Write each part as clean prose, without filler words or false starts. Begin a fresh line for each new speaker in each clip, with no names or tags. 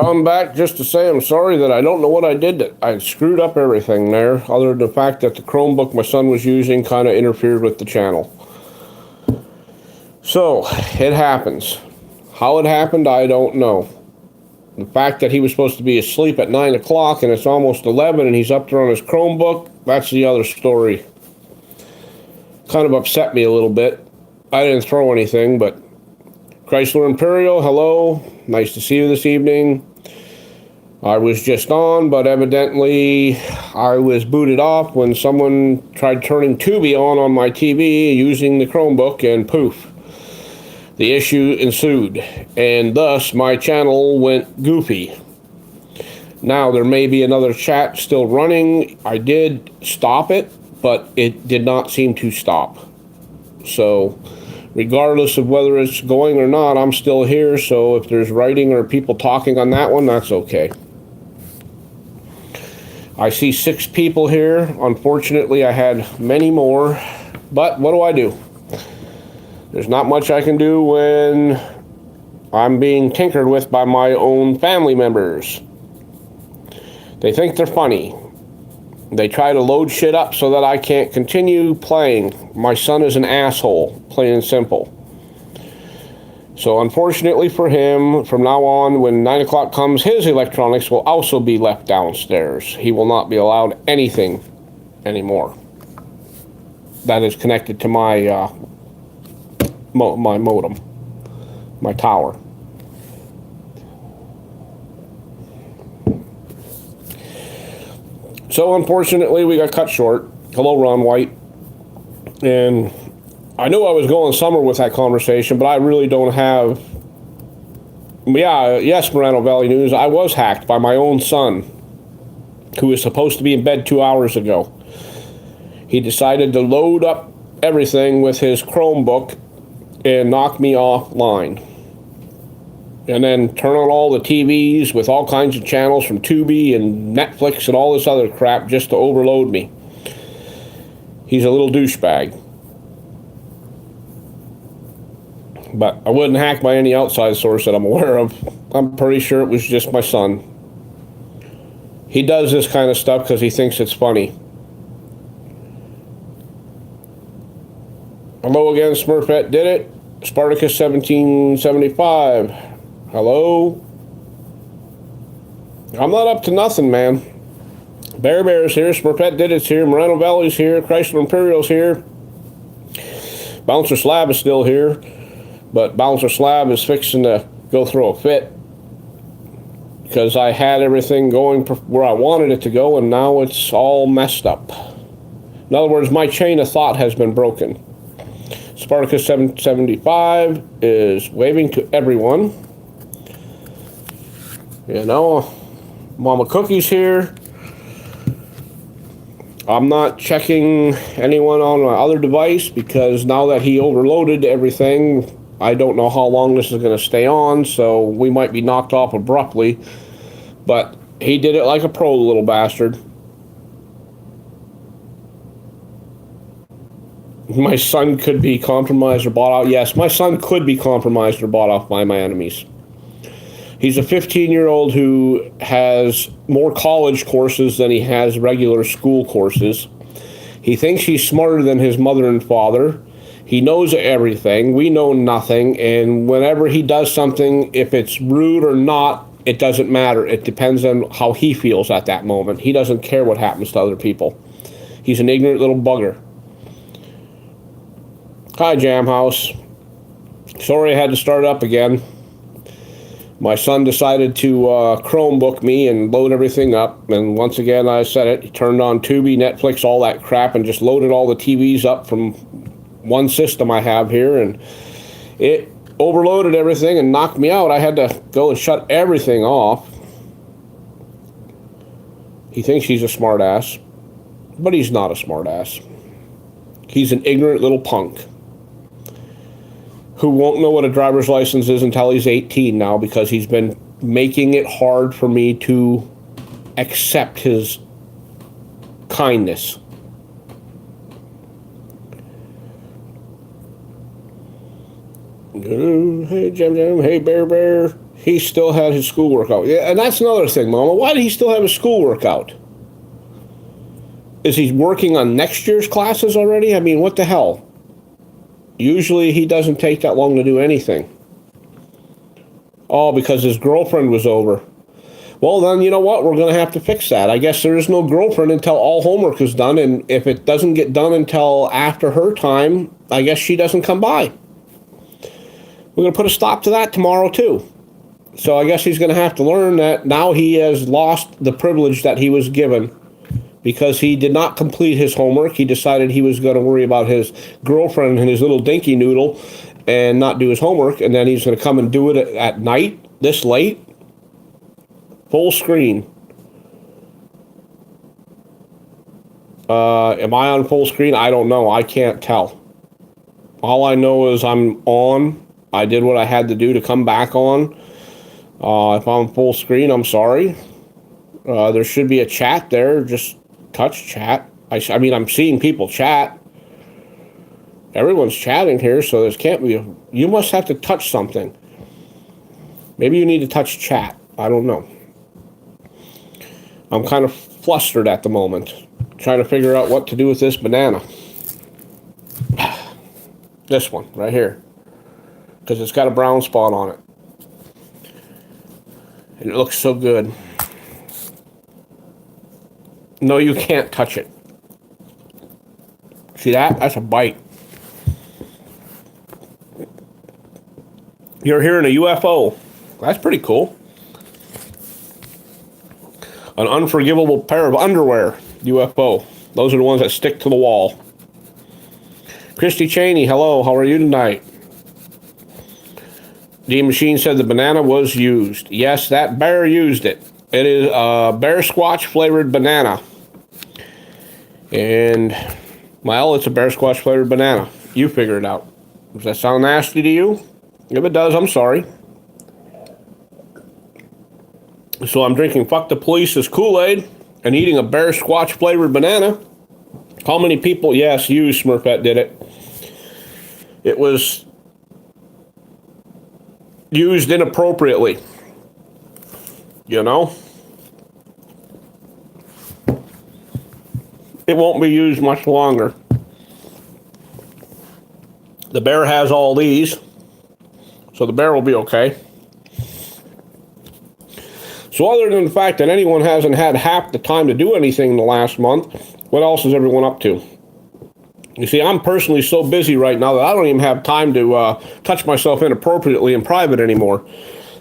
I'm back just to say I'm sorry that I don't know what I did. I screwed up everything there, other than the fact that the Chromebook my son was using kind of interfered with the channel. So, it happens. How it happened, I don't know. The fact that he was supposed to be asleep at 9 o'clock and it's almost 11 and he's up there on his Chromebook, that's the other story. Kind of upset me a little bit. I didn't throw anything, but Chrysler Imperial, hello. Nice to see you this evening. I was just on, but evidently I was booted off when someone tried turning Tubi on my TV using the Chromebook, and poof, the issue ensued, and thus my channel went goofy. Now, there may be another chat still running. I did stop it, but it did not seem to stop. So, regardless of whether it's going or not, I'm still here, so if there's writing or people talking on that one, that's okay. I see 6 people here. Unfortunately, I had many more, but what do? There's not much I can do when I'm being tinkered with by my own family members. They think they're funny. They try to load shit up so that I can't continue playing. My son is an asshole, plain and simple. So unfortunately for him, from now on, when 9 o'clock comes, his electronics will also be left downstairs. He will not be allowed anything anymore that is connected to my my modem, my tower. So unfortunately, we got cut short. Hello, Ron White. And I knew I was going somewhere with that conversation, but I really don't have... Yeah, yes, Moreno Valley News, I was hacked by my own son, who was supposed to be in bed 2 hours ago. He decided to load up everything with his Chromebook and knock me offline. And then turn on all the TVs with all kinds of channels from Tubi and Netflix and all this other crap just to overload me. He's a little douchebag. But I wasn't hacked by any outside source that I'm aware of. I'm pretty sure it was just my son. He does this kind of stuff because he thinks it's funny. Hello again, Smurfette did it. Spartacus 1775. Hello? I'm not up to nothing, man. Bear's here, Smurfette did it's here, Moreno Valley's here, Chrysler Imperial's here. Bouncer Slab is still here, but Bouncer Slab is fixing to go throw a fit because I had everything going where I wanted it to go, and now it's all messed up. In other words, my chain of thought has been broken. Spartacus 775 is waving to everyone. You know, Mama Cookie's here. I'm not checking anyone on my other device because now that he overloaded everything, I don't know how long this is going to stay on, so we might be knocked off abruptly. But he did it like a pro, little bastard. My son could be compromised or bought out. Yes, my son could be compromised or bought off by my enemies. He's a 15-year-old who has more college courses than he has regular school courses. He thinks he's smarter than his mother and father. He knows everything. We know nothing. And whenever he does something, if it's rude or not, it doesn't matter. It depends on how he feels at that moment. He doesn't care what happens to other people. He's an ignorant little bugger. Hi, Jam House. Sorry I had to start up again. My son decided to Chromebook me and load everything up. And once again, I said it. He turned on Tubi, Netflix, all that crap, and just loaded all the TVs up from one system I have here. And it overloaded everything and knocked me out. I had to go and shut everything off. He thinks he's a smartass, but he's not a smartass. He's an ignorant little punk who won't know what a driver's license is until he's 18 now, because he's been making it hard for me to accept his kindness. Hey, Jam Jam. Hey, Bear. He still had his schoolwork out. Yeah, and that's another thing, Mama. Why did he still have his schoolwork out? Is he working on next year's classes already? I mean, what the hell? Usually he doesn't take that long to do anything. Oh, because his girlfriend was over. Well, then, you know what? We're going to have to fix that. I guess there is no girlfriend until all homework is done, and if it doesn't get done until after her time, I guess she doesn't come by. We're going to put a stop to that tomorrow, too. So I guess he's going to have to learn that now he has lost the privilege that he was given because he did not complete his homework. He decided he was going to worry about his girlfriend and his little dinky noodle and not do his homework, and then he's going to come and do it at night, this late. Full screen. Am I on full screen? I don't know. I can't tell. All I know is I'm on. I did what I had to do to come back on. If I'm full screen, I'm sorry. There should be a chat there. Just touch chat. I mean, I'm seeing people chat. Everyone's chatting here, so there can't be. You must have to touch something. Maybe you need to touch chat. I don't know. I'm kind of flustered at the moment, trying to figure out what to do with this banana. This one, right here. Because it's got a brown spot on it. And it looks so good. No, you can't touch it. See that? That's a bite. You're hearing a UFO. That's pretty cool. An unforgivable pair of underwear, UFO. Those are the ones that stick to the wall. Christy Cheney, hello, how are you tonight? D Machine said the banana was used. Yes, that bear used it. It is a bear squatch flavored banana. And, well, it's a bear squatch flavored banana. You figure it out. Does that sound nasty to you? If it does, I'm sorry. So I'm drinking Fuck the Police's Kool-Aid and eating a bear squatch flavored banana. How many people? Yes, you, Smurfette, did it. It was used inappropriately. You know? It won't be used much longer. The bear has all these, so the bear will be okay. So other than the fact that anyone hasn't had half the time to do anything in the last month, what else is everyone up to? You see, I'm personally so busy right now that I don't even have time to touch myself inappropriately in private anymore.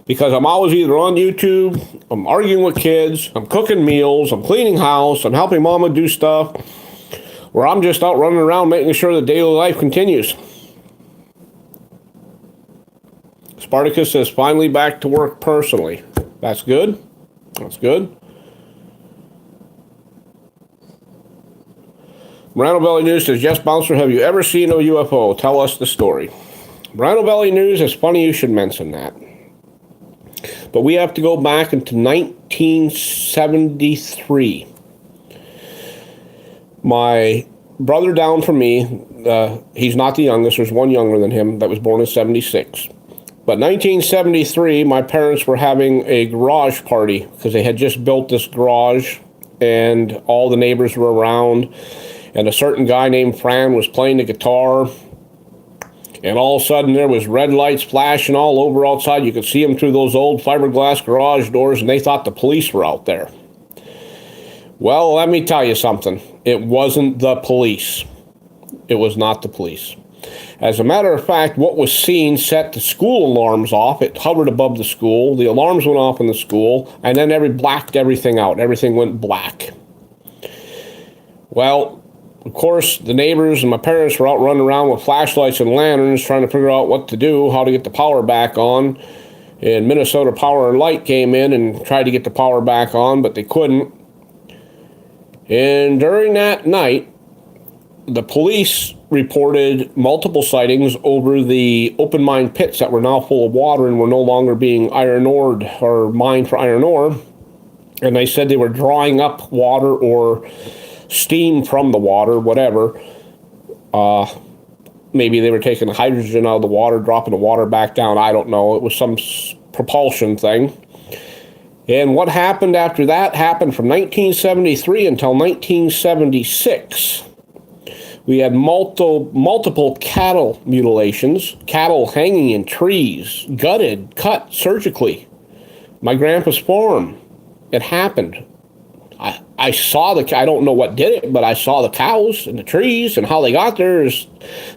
Because I'm always either on YouTube, I'm arguing with kids, I'm cooking meals, I'm cleaning house, I'm helping Mama do stuff, or I'm just out running around making sure the daily life continues. Spartacus says, finally back to work personally. That's good. That's good. Morano Valley News says, yes, Bouncer, have you ever seen a UFO? Tell us the story. Morano Valley News, it's funny you should mention that. But we have to go back into 1973. My brother down from me, he's not the youngest, there's one younger than him that was born in 76. But 1973, my parents were having a garage party because they had just built this garage and all the neighbors were around. And a certain guy named Fran was playing the guitar. And all of a sudden there was red lights flashing all over outside. You could see them through those old fiberglass garage doors, and they thought the police were out there. Well, let me tell you something. It wasn't the police. It was not the police. As a matter of fact, what was seen set the school alarms off. It hovered above the school. The alarms went off in the school, and then blacked everything out. Everything went black. Well, of course, the neighbors and my parents were out running around with flashlights and lanterns trying to figure out what to do, how to get the power back on. And Minnesota Power and Light came in and tried to get the power back on, but they couldn't. And during that night, the police reported multiple sightings over the open mine pits that were now full of water and were no longer being iron ored or mined for iron ore. And they said they were drawing up water or steam from the water, whatever. Maybe they were taking the hydrogen out of the water, dropping the water back down. I don't know. It was some propulsion thing. And what happened after that happened from 1973 until 1976. We had multiple cattle mutilations, cattle hanging in trees, gutted, cut surgically. My grandpa's farm, it happened. I saw I don't know what did it, but I saw the cows and the trees and how they got there.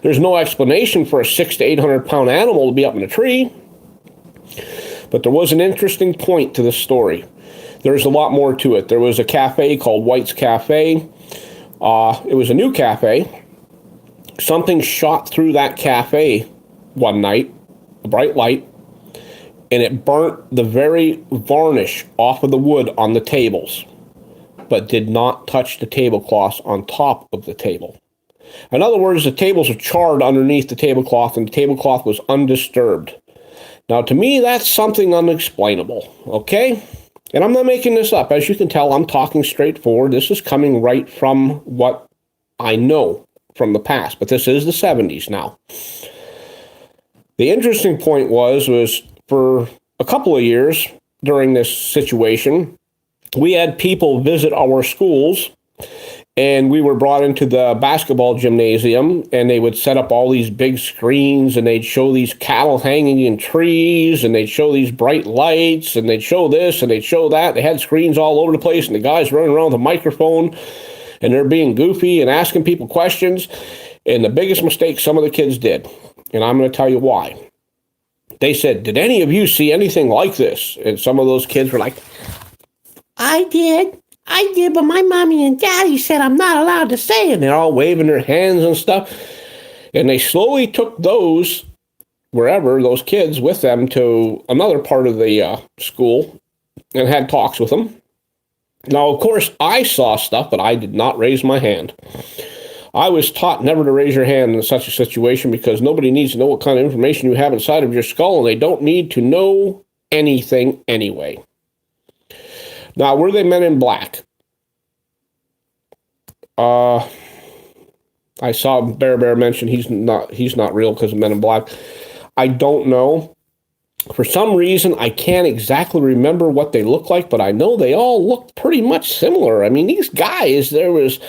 There's no explanation for a 600 to 800 pound animal to be up in a tree. But there was an interesting point to this story. There's a lot more to it. There was a cafe called White's Cafe. It was a new cafe. Something shot through that cafe one night, a bright light, and it burnt the very varnish off of the wood on the tables, but did not touch the tablecloths on top of the table. In other words, the tables were charred underneath the tablecloth, and the tablecloth was undisturbed. Now, to me, that's something unexplainable, okay? And I'm not making this up. As you can tell, I'm talking straightforward. This is coming right from what I know from the past, but this is the 70s now. The interesting point was for a couple of years during this situation, we had people visit our schools, and we were brought into the basketball gymnasium, and they would set up all these big screens, and they'd show these cattle hanging in trees, and they'd show these bright lights, and they'd show this, and they'd show that. They had screens all over the place, and the guys running around with a microphone, and they're being goofy and asking people questions. And the biggest mistake some of the kids did, and I'm going to tell you why. They said, "Did any of you see anything like this?" And some of those kids were like, I did, but my mommy and daddy said I'm not allowed to say it. And they're all waving their hands and stuff. And they slowly took those kids with them to another part of the school and had talks with them. Now, of course, I saw stuff, but I did not raise my hand. I was taught never to raise your hand in such a situation because nobody needs to know what kind of information you have inside of your skull, and they don't need to know anything anyway. Now, were they men in black? I saw Bear mention he's not real because of Men in Black. I don't know. For some reason, I can't exactly remember what they look like, but I know they all looked pretty much similar. I mean, these guys, there was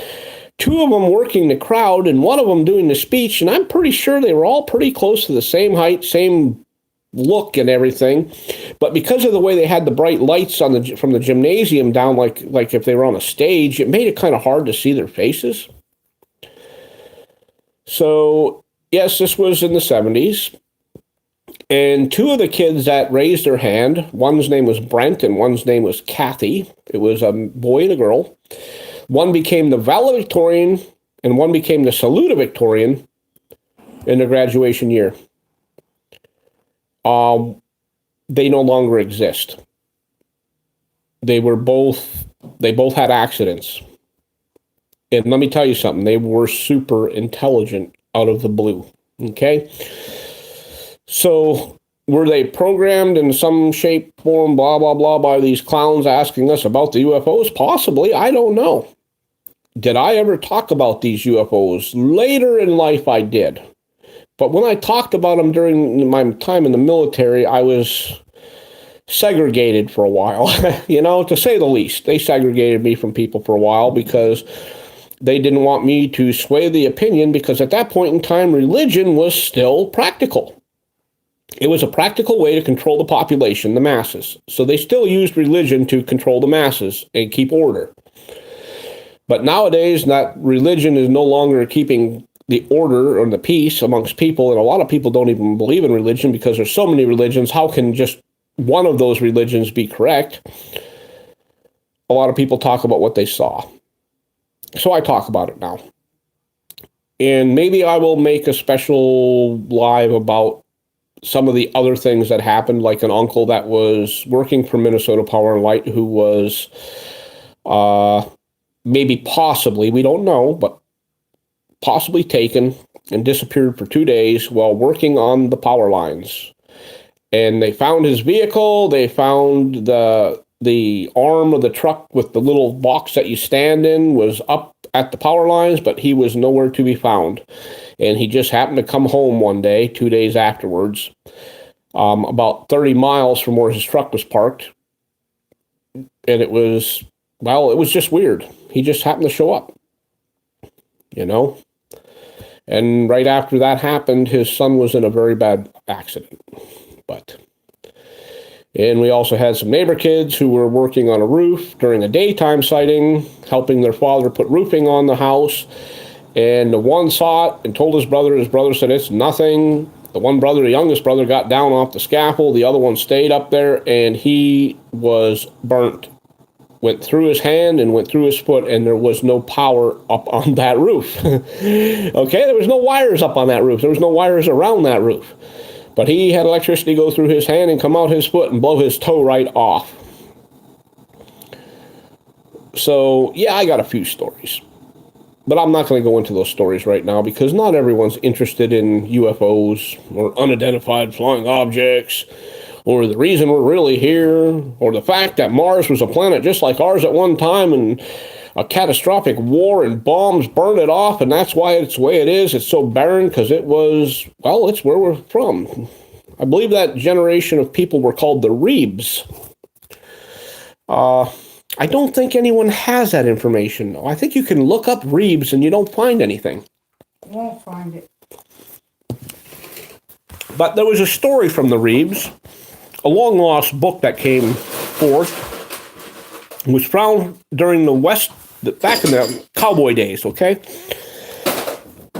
two of them working the crowd and one of them doing the speech, and I'm pretty sure they were all pretty close to the same height, same look and everything. But because of the way they had the bright lights from the gymnasium down, like if they were on a stage, it made it kind of hard to see their faces. So, yes, this was in the 70s. And two of the kids that raised their hand, one's name was Brent and one's name was Kathy. It was a boy and a girl. One became the valedictorian and one became the salutatorian in their graduation year. They no longer exist. They both had accidents. And let me tell you something, they were super intelligent out of the blue. Okay? So, were they programmed in some shape, form, blah, blah, blah, by these clowns asking us about the UFOs? Possibly. I don't know. Did I ever talk about these UFOs? Later in life, I did. But when I talked about them during my time in the military, I was segregated for a while, to say the least. They segregated me from people for a while because they didn't want me to sway the opinion, because at that point in time, religion was still practical. It was a practical way to control the population, the masses. So they still used religion to control the masses and keep order. But nowadays, that religion is no longer keeping the order or the peace amongst people, and a lot of people don't even believe in religion because there's so many religions. How can just one of those religions be correct? A lot of people talk about what they saw. So I talk about it now. And maybe I will make a special live about some of the other things that happened, like an uncle that was working for Minnesota Power and Light who was maybe possibly, we don't know, but possibly taken and disappeared for 2 days while working on the power lines. And they found his vehicle. They found the arm of the truck with the little box that you stand in was up at the power lines, but he was nowhere to be found. And he just happened to come home one day, 2 days afterwards. about 30 miles from where his truck was parked. And it was just weird. He just happened to show up, And right after that happened, his son was in a very bad accident. And we also had some neighbor kids who were working on a roof during a daytime sighting, helping their father put roofing on the house. And the one saw it and told his brother said, it's nothing. The one brother, the youngest brother, got down off the scaffold. The other one stayed up there, and he was burnt. Went through his hand and went through his foot, and there was no power up on that roof. Okay, there was no wires up on that roof. There was no wires around that roof. But he had electricity go through his hand and come out his foot and blow his toe right off. So, yeah, I got a few stories. But I'm not going to go into those stories right now because not everyone's interested in UFOs or unidentified flying objects or the reason we're really here or the fact that Mars was a planet just like ours at one time and a catastrophic war and bombs burned it off, and that's why it's the way it is. It's so barren because it's where we're from. I believe that generation of people were called the Rebs. I don't think anyone has that information. I think you can look up Rebs and you don't find anything.
Won't find it.
But there was a story from the Rebs, a long-lost book that came forth. It was found during back in the cowboy days, okay?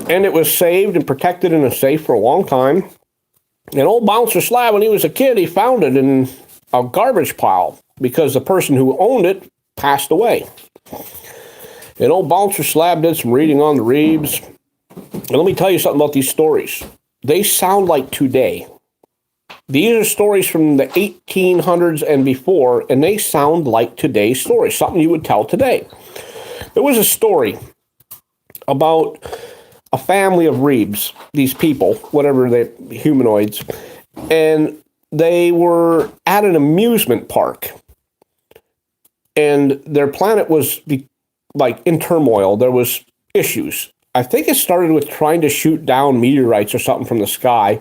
And it was saved and protected in a safe for a long time. And old Bouncer Slab, when he was a kid, he found it in a garbage pile because the person who owned it passed away. And old Bouncer Slab did some reading on the Rebs. And let me tell you something about these stories. They sound like today. These are stories from the 1800s and before, and they sound like today's stories, something you would tell today. There was a story about a family of Rebs, these people, whatever they humanoids, and they were at an amusement park. And their planet was in turmoil. There was issues. I think it started with trying to shoot down meteorites or something from the sky.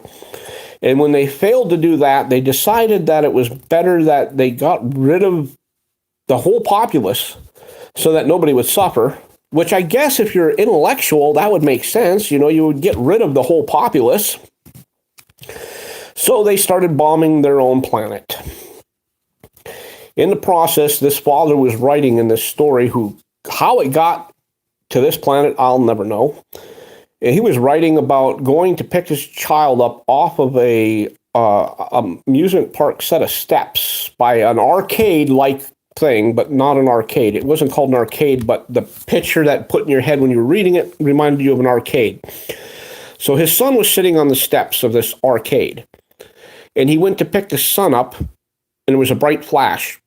And when they failed to do that, they decided that it was better that they got rid of the whole populace so that nobody would suffer, which I guess if you're intellectual, that would make sense. You would get rid of the whole populace. So they started bombing their own planet. In the process, this father was writing in this story how it got to this planet, I'll never know. And he was writing about going to pick his child up off of a amusement park set of steps by an arcade-like thing, but not an arcade. It wasn't called an arcade, but the picture that put in your head when you were reading it reminded you of an arcade. So his son was sitting on the steps of this arcade, and he went to pick his son up, and it was a bright flash.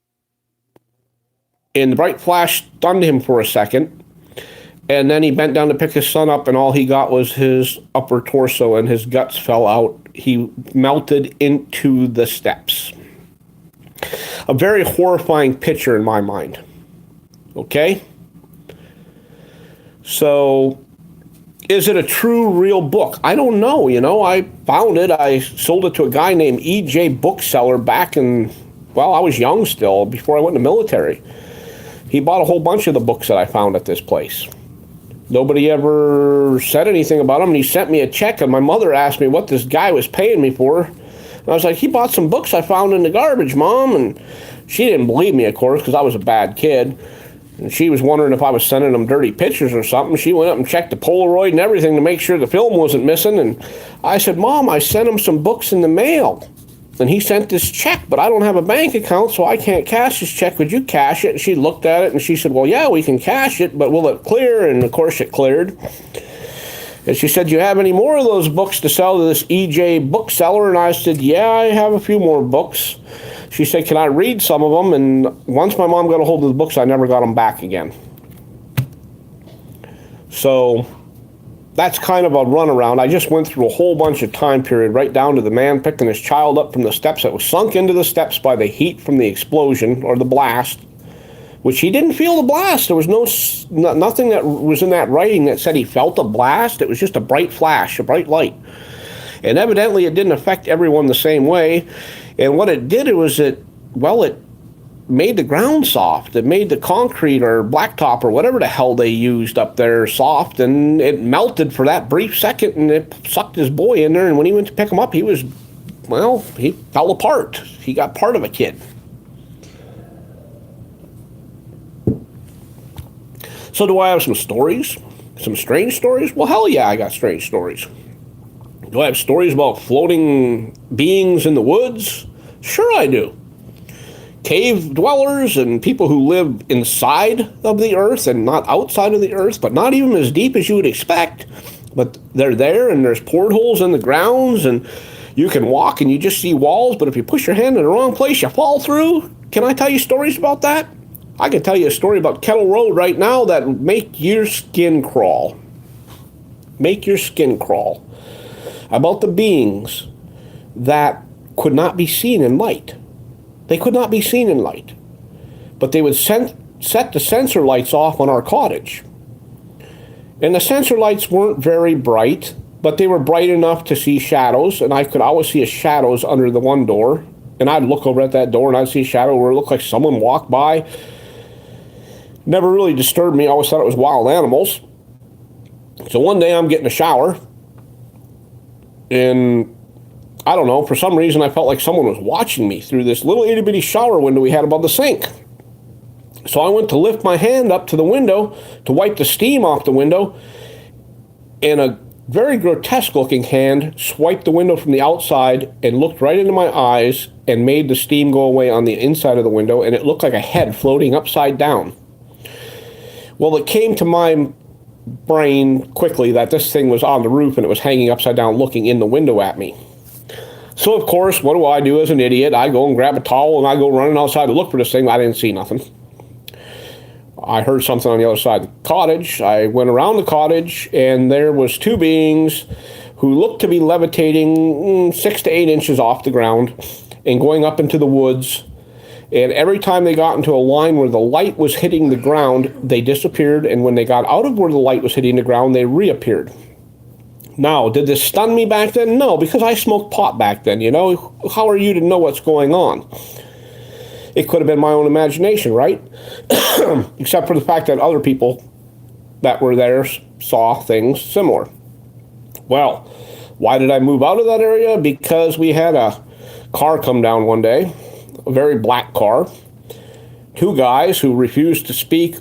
And the bright flash stunned him for a second, and then he bent down to pick his son up, and all he got was his upper torso, and his guts fell out. He melted into the steps. A very horrifying picture in my mind. Okay? So, is it a true, real book? I don't know, I found it. I sold it to a guy named E.J. Bookseller back in, I was young still, before I went in the military. He bought a whole bunch of the books that I found at this place. Nobody ever said anything about him, and he sent me a check, and my mother asked me what this guy was paying me for. And I was like, he bought some books I found in the garbage, Mom. And she didn't believe me, of course, because I was a bad kid. And she was wondering if I was sending them dirty pictures or something. She went up and checked the Polaroid and everything to make sure the film wasn't missing. And I said, Mom, I sent him some books in the mail. And he sent this check, but I don't have a bank account, so I can't cash this check. Would you cash it? And she looked at it, and she said, well, yeah, we can cash it, but will it clear? And, of course, it cleared. And she said, do you have any more of those books to sell to this E.J. Bookseller? And I said, yeah, I have a few more books. She said, can I read some of them? And once my mom got a hold of the books, I never got them back again. So that's kind of a runaround. I just went through a whole bunch of time period, right down to the man picking his child up from the steps that was sunk into the steps by the heat from the explosion or the blast, which he didn't feel the blast. There was nothing that was in that writing that said he felt a blast. It was just a bright flash, a bright light. And evidently it didn't affect everyone the same way. And what it did was it made the ground soft. It made the concrete or blacktop or whatever the hell they used up there soft, and it melted for that brief second, and it sucked his boy in there. And when he went to pick him up, he fell apart. He got part of a kid. So do I have some stories? Some strange stories? Well, hell yeah, I got strange stories. Do I have stories about floating beings in the woods? Sure I do. Cave dwellers and people who live inside of the earth and not outside of the earth, but not even as deep as you would expect. But they're there, and there's portholes in the grounds, and you can walk and you just see walls, but if you push your hand in the wrong place, you fall through. Can I tell you stories about that? I can tell you a story about Kettle Road right now that will make your skin crawl. Make your skin crawl. About the beings that could not be seen in light. They could not be seen in light. But they would set the sensor lights off on our cottage. And the sensor lights weren't very bright, but they were bright enough to see shadows, and I could always see shadows under the one door. And I'd look over at that door and I'd see a shadow where it looked like someone walked by. Never really disturbed me. I always thought it was wild animals. So one day I'm getting a shower, and I don't know, for some reason I felt like someone was watching me through this little itty bitty shower window we had above the sink. So I went to lift my hand up to the window to wipe the steam off the window, and a very grotesque looking hand swiped the window from the outside and looked right into my eyes and made the steam go away on the inside of the window, and it looked like a head floating upside down. Well, it came to my brain quickly that this thing was on the roof and it was hanging upside down looking in the window at me. So, of course, what do I do as an idiot? I go and grab a towel and I go running outside to look for this thing. I didn't see nothing. I heard something on the other side of the cottage. I went around the cottage, and there was two beings who looked to be levitating 6 to 8 inches off the ground and going up into the woods. And every time they got into a line where the light was hitting the ground, they disappeared. And when they got out of where the light was hitting the ground, they reappeared. Now, did this stun me back then? No, because I smoked pot back then, you know? How are you to know what's going on? It could have been my own imagination, right? Except for the fact that other people that were there saw things similar. Well, why did I move out of that area? Because we had a car come down one day, a very black car. Two guys who refused to speak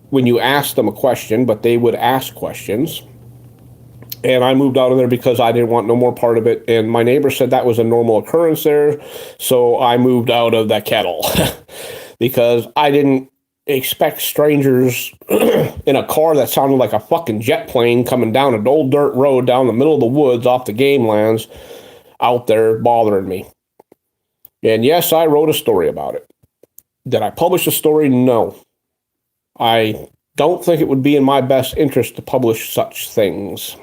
when you asked them a question, but they would ask questions. And I moved out of there because I didn't want no more part of it. And my neighbor said that was a normal occurrence there. So I moved out of that kettle because I didn't expect strangers in a car that sounded like a fucking jet plane coming down an old dirt road down the middle of the woods off the game lands out there bothering me. And yes, I wrote a story about it. Did I publish a story? No. I don't think it would be in my best interest to publish such things.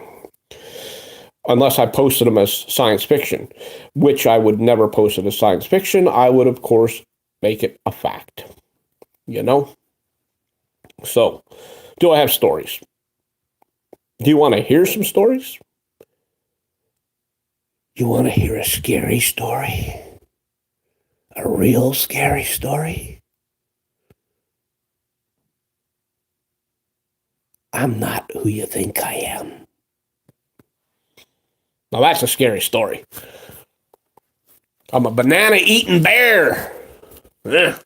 Unless I posted them as science fiction, which I would never post it as science fiction. I would, of course, make it a fact. You know? So, do I have stories? Do you want to hear some stories? You want to hear a scary story? A real scary story? I'm not who you think I am. Now that's a scary story. I'm a banana-eating bear. Yeah.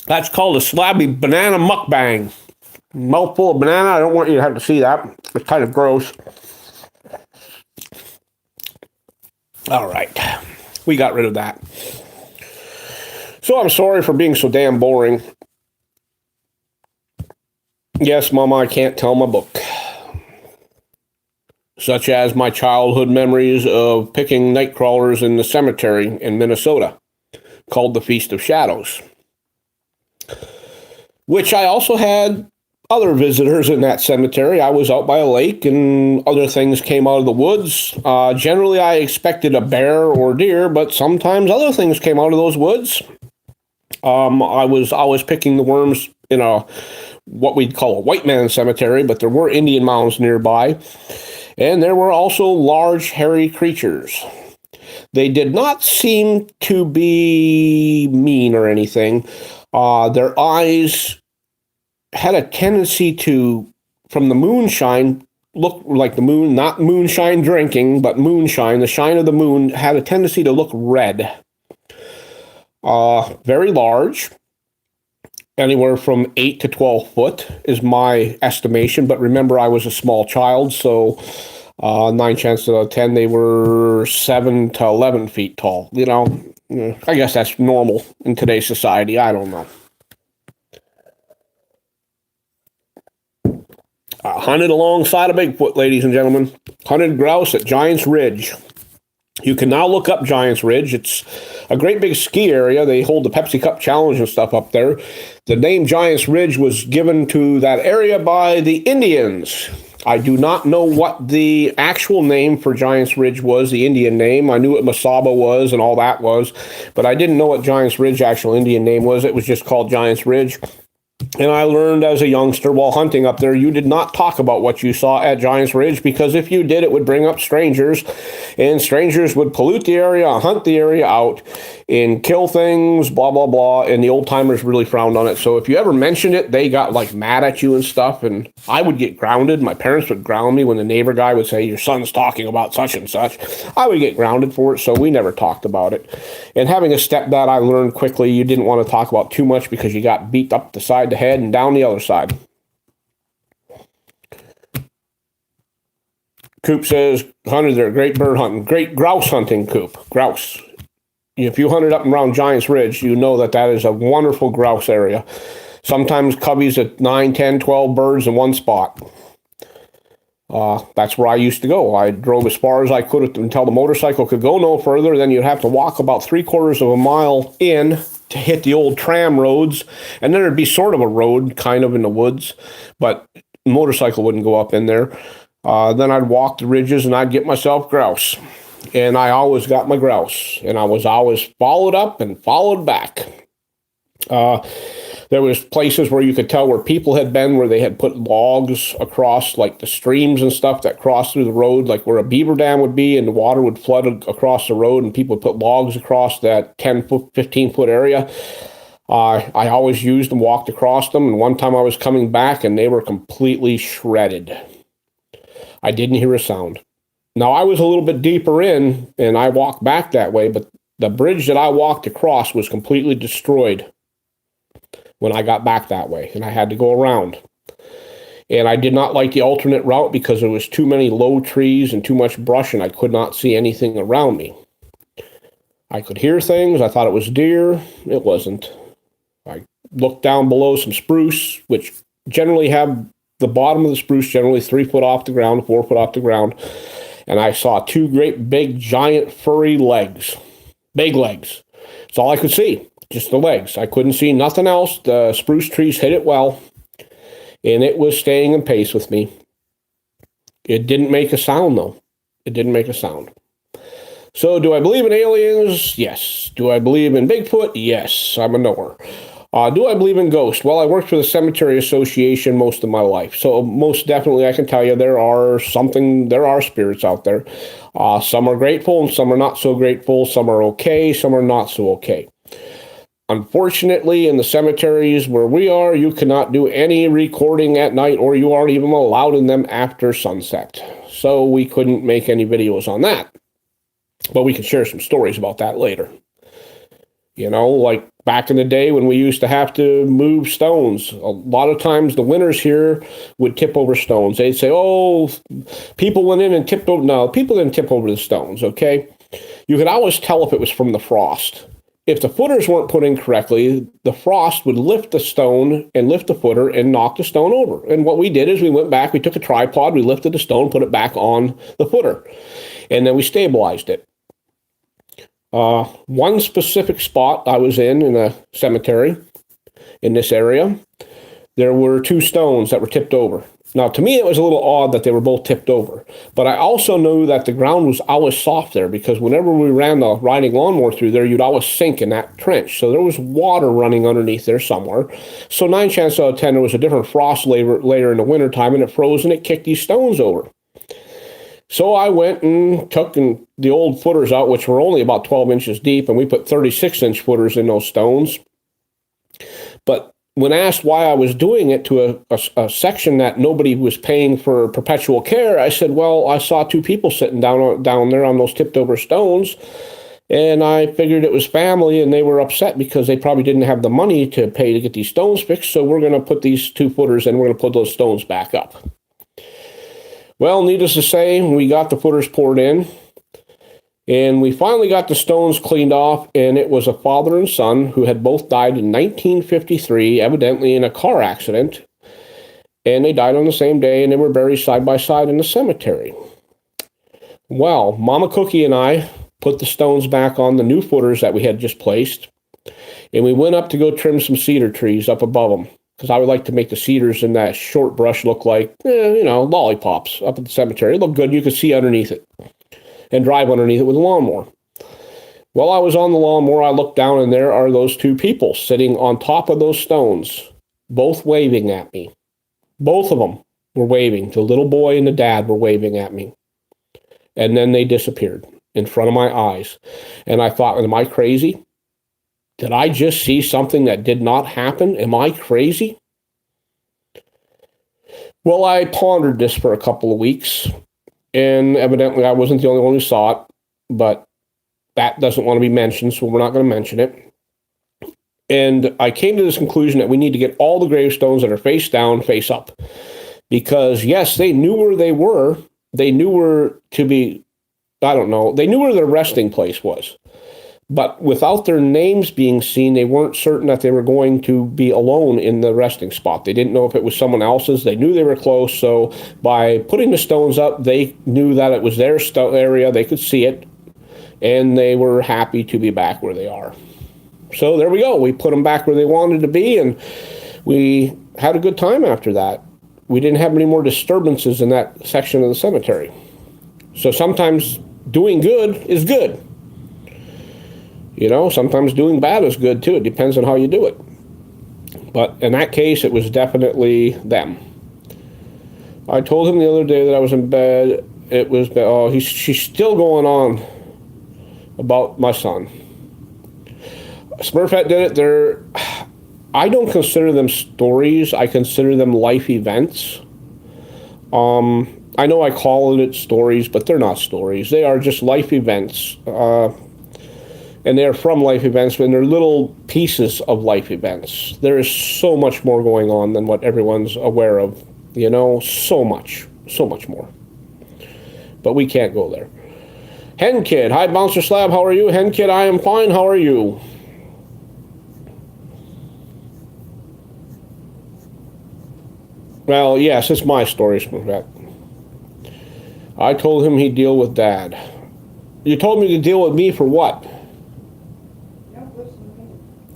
That's called a slabby banana mukbang. Mouthful of banana. I don't want you to have to see that. It's kind of gross. All right. We got rid of that. So I'm sorry for being so damn boring. Yes, Mama, I can't tell my book. Such as my childhood memories of picking night crawlers in the cemetery in Minnesota, called the Feast of Shadows. Which I also had other visitors in that cemetery. I was out by a lake and other things came out of the woods. Generally, I expected a bear or deer, but sometimes other things came out of those woods. I was always picking the worms in a what we'd call a white man's cemetery, but there were Indian mounds nearby. And there were also large, hairy creatures. They did not seem to be mean or anything. Their eyes had a tendency to, from the moonshine, look like the moon, not moonshine drinking, but moonshine. The shine of the moon had a tendency to look red. Very large. Anywhere from 8 to 12 foot is my estimation. But remember, I was a small child, so 9 chances out of 10, they were 7 to 11 feet tall. You know, I guess that's normal in today's society. I don't know. Hunted alongside of Bigfoot, ladies and gentlemen. Hunted grouse at Giants Ridge. You can now look up Giants Ridge. It's a great big ski area. They hold the Pepsi Cup Challenge and stuff up there. The name Giants Ridge was given to that area by the Indians. I do not know what the actual name for Giants Ridge was, the Indian name. I knew what Masaba was and all that was, but I didn't know what Giants Ridge actual Indian name was. It was just called Giants Ridge. And I learned as a youngster while hunting up there, you did not talk about what you saw at Giants Ridge, because if you did, it would bring up strangers, and strangers would pollute the area, hunt the area out, and kill things, blah, blah, blah, and the old-timers really frowned on it. So if you ever mentioned it, they got, like, mad at you and stuff, and I would get grounded. My parents would ground me when the neighbor guy would say, your son's talking about such and such. I would get grounded for it, so we never talked about it. And having a stepdad, I learned quickly you didn't want to talk about too much because you got beat up the side of the head and down the other side. Coop says, hunted there, great bird hunting, great grouse hunting, Coop, grouse. If you hunted up and around Giants Ridge, you know that that is a wonderful grouse area. Sometimes coveys at 9, 10, 12 birds in one spot. That's where I used to go. I drove as far as I could until the motorcycle could go no further. Then you'd have to walk about 3/4 of a mile in to hit the old tram roads. And then there'd be sort of a road kind of in the woods, but motorcycle wouldn't go up in there. Then I'd walk the ridges and I'd get myself grouse. And I always got my grouse. And I was always followed up and followed back. There was places where you could tell where people had been, where they had put logs across like the streams and stuff that crossed through the road, like where a beaver dam would be and the water would flood across the road and people would put logs across that 10-foot, 15-foot area. I always used them, walked across them, and one time I was coming back and they were completely shredded. I didn't hear a sound. Now, I was a little bit deeper in and I walked back that way, but the bridge that I walked across was completely destroyed when I got back that way, and I had to go around. And I did not like the alternate route because there was too many low trees and too much brush, and I could not see anything around me. I could hear things. I thought it was deer. It wasn't. I looked down below some spruce, which generally have the bottom of the spruce generally 3 foot off the ground, 4 foot off the ground, and I saw 2 great big giant furry legs. Big legs. That's all I could see. Just the legs. I couldn't see nothing else. The spruce trees hid it well, and it was staying in pace with me. It didn't make a sound, though. It didn't make a sound. So, do I believe in aliens? Yes. Do I believe in Bigfoot? Yes. I'm a knower. Do I believe in ghosts? Well, I worked for the Cemetery Association most of my life, so most definitely I can tell you there are spirits out there. Some are grateful, and some are not so grateful. Some are okay, some are not so okay. Unfortunately, in the cemeteries where we are, you cannot do any recording at night, or you aren't even allowed in them after sunset. So we couldn't make any videos on that. But we can share some stories about that later. You know, like back in the day when we used to have to move stones. A lot of times the winners here would tip over stones. They'd say, oh, people went in and tipped over. No, people didn't tip over the stones, okay? You could always tell if it was from the frost. If the footers weren't put in correctly, the frost would lift the stone and lift the footer and knock the stone over. And what we did is we went back, we took a tripod, we lifted the stone, put it back on the footer, and then we stabilized it. One specific spot I was in a cemetery in this area, there were 2 stones that were tipped over. Now, to me, it was a little odd that they were both tipped over. But I also knew that the ground was always soft there because whenever we ran the riding lawnmower through there, you'd always sink in that trench. So there was water running underneath there somewhere. So 9 chances out of 10, there was a different frost later in the wintertime, and it froze and it kicked these stones over. So I went and took the old footers out, which were only about 12 inches deep, and we put 36-inch footers in those stones. But when asked why I was doing it to a section that nobody was paying for perpetual care, I said, well, I saw 2 people sitting down there on those tipped over stones, and I figured it was family, and they were upset because they probably didn't have the money to pay to get these stones fixed, so we're going to put these 2 footers in, we're going to put those stones back up. Well, needless to say, we got the footers poured in, and we finally got the stones cleaned off, and it was a father and son who had both died in 1953, evidently in a car accident. And they died on the same day, and they were buried side by side in the cemetery. Well, Mama Cookie and I put the stones back on the new footers that we had just placed, and we went up to go trim some cedar trees up above them, because I would like to make the cedars in that short brush look like, lollipops up at the cemetery. It looked good. You could see underneath it and drive underneath it with a lawnmower. While I was on the lawnmower, I looked down, and there are those 2 people sitting on top of those stones, both waving at me. Both of them were waving. The little boy and the dad were waving at me. And then they disappeared in front of my eyes. And I thought, am I crazy? Did I just see something that did not happen? Am I crazy? Well, I pondered this for a couple of weeks. And evidently, I wasn't the only one who saw it, but that doesn't want to be mentioned, so we're not going to mention it. And I came to this conclusion that we need to get all the gravestones that are face down, face up. Because, yes, they knew where they were. They knew where to be, they knew where their resting place was. But without their names being seen, they weren't certain that they were going to be alone in the resting spot. They didn't know if it was someone else's. They knew they were close. So by putting the stones up, they knew that it was their area. They could see it. And they were happy to be back where they are. So there we go. We put them back where they wanted to be. And we had a good time after that. We didn't have any more disturbances in that section of the cemetery. So sometimes doing good is good. Sometimes doing bad is good too. It depends on how you do it. But in that case, it was definitely them. I told him the other day that I was in bed. It was, she's still going on about my son. Smurfette did it. I don't consider them stories. I consider them life events. I know I call it stories, but they're not stories. They are just life events. And they're from life events, and they're little pieces of life events. There is so much more going on than what everyone's aware of. So much more. But we can't go there. Hen Kid, hi Bouncer Slab, how are you? Hen Kid, I am fine, how are you? Well, yes, it's my story, Smurfette. I told him he'd deal with Dad. You told me to deal with me for what?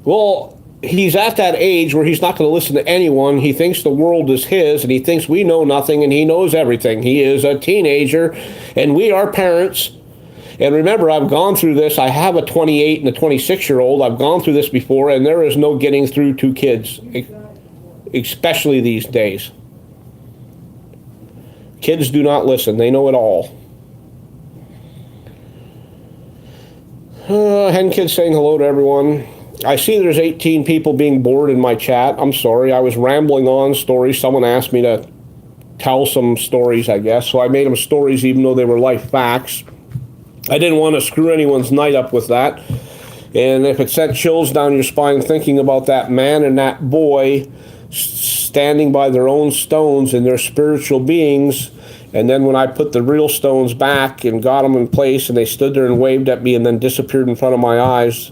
Well, he's at that age where he's not going to listen to anyone. He thinks the world is his, and he thinks we know nothing, and he knows everything. He is a teenager, and we are parents. And remember, I've gone through this. I have a 28 and a 26-year-old. I've gone through this before, and there is no getting through to kids, especially these days. Kids do not listen. They know it all. Hen Kid saying hello to everyone. I see there's 18 people being bored in my chat. I'm sorry. I was rambling on stories. Someone asked me to tell some stories, I guess. So I made them stories even though they were life facts. I didn't want to screw anyone's night up with that. And if it sent chills down your spine thinking about that man and that boy standing by their own stones and their spiritual beings, and then when I put the real stones back and got them in place and they stood there and waved at me and then disappeared in front of my eyes,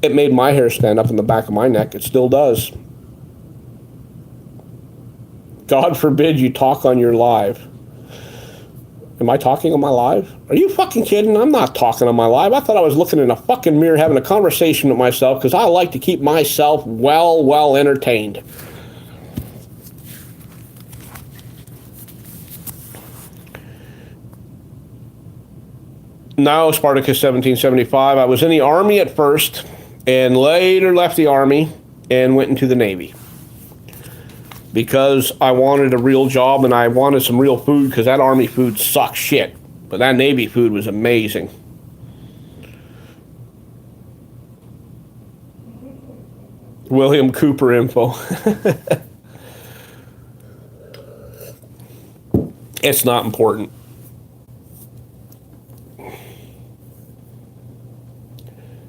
it made my hair stand up in the back of my neck. It still does. God forbid you talk on your live. Am I talking on my live? Are you fucking kidding? I'm not talking on my live. I thought I was looking in a fucking mirror having a conversation with myself because I like to keep myself well entertained. No, Spartacus 1775. I was in the Army at first and later left the Army and went into the Navy because I wanted a real job and I wanted some real food because that Army food sucks shit. But that Navy food was amazing. William Cooper info. It's not important.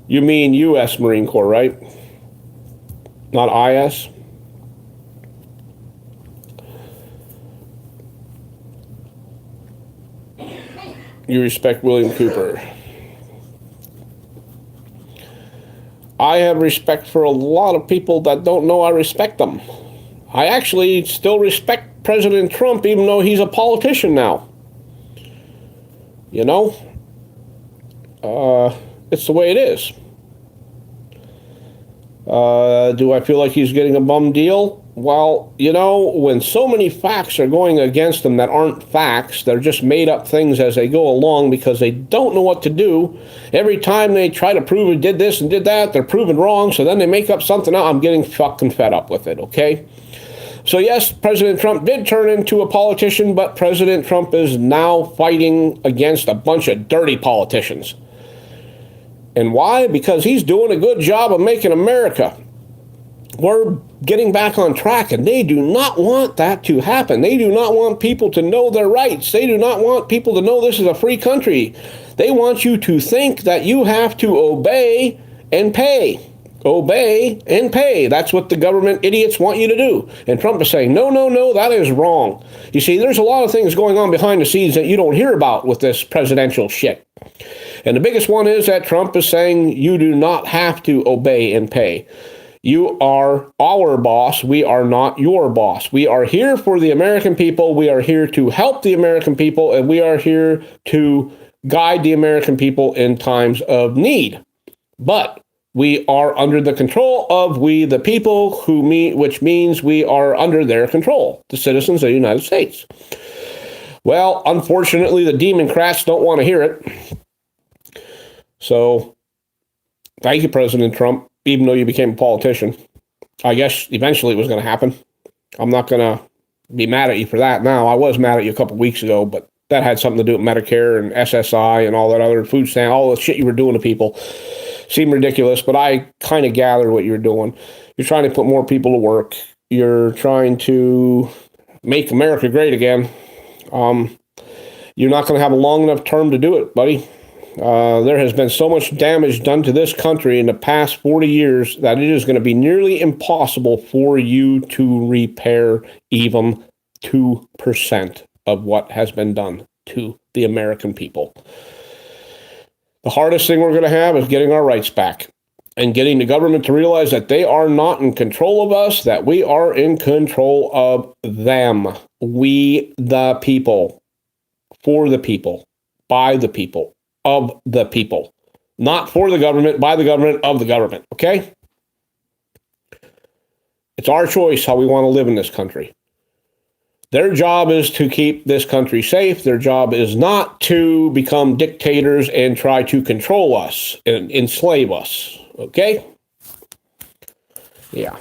You mean U.S. Marine Corps, right? Not IS? You respect William Cooper. I have respect for a lot of people that don't know I respect them. I actually still respect President Trump even though he's a politician now. You know? It's the way it is. Do I feel like he's getting a bum deal? Well, you know, when so many facts are going against him that aren't facts, they're just made up things as they go along because they don't know what to do. Every time they try to prove he did this and did that, they're proven wrong, so then they make up something else. I'm getting fucking fed up with it, okay? So yes, President Trump did turn into a politician, but President Trump is now fighting against a bunch of dirty politicians. And why? Because he's doing a good job of making America. We're getting back on track, and they do not want that to happen. They do not want people to know their rights. They do not want people to know this is a free country. They want you to think that you have to obey and pay. Obey and pay. That's what the government idiots want you to do. And Trump is saying, no, no, no, that is wrong. You see, there's a lot of things going on behind the scenes that you don't hear about with this presidential shit. And the biggest one is that Trump is saying you do not have to obey and pay. You are our boss. We are not your boss. We are here for the American people. We are here to help the American people, and we are here to guide the American people in times of need. But we are under the control of we the people, which means we are under their control, the citizens of the United States. Well, unfortunately, the Democrats don't want to hear it. So, thank you, President Trump, even though you became a politician. I guess eventually it was going to happen. I'm not going to be mad at you for that now. I was mad at you a couple weeks ago, but that had something to do with Medicare and SSI and all that other food stamp, all the shit you were doing to people. Seemed ridiculous, but I kind of gathered what you're doing. You're trying to put more people to work. You're trying to make America great again. You're not going to have a long enough term to do it, buddy. There has been so much damage done to this country in the past 40 years that it is going to be nearly impossible for you to repair even 2% of what has been done to the American people. The hardest thing we're going to have is getting our rights back and getting the government to realize that they are not in control of us, that we are in control of them. We, the people, for the people, by the people, of the people. Not for the government, by the government, of the government, okay? It's our choice how we want to live in this country. Their job is to keep this country safe. Their job is not to become dictators and try to control us and enslave us. Okay? Yeah.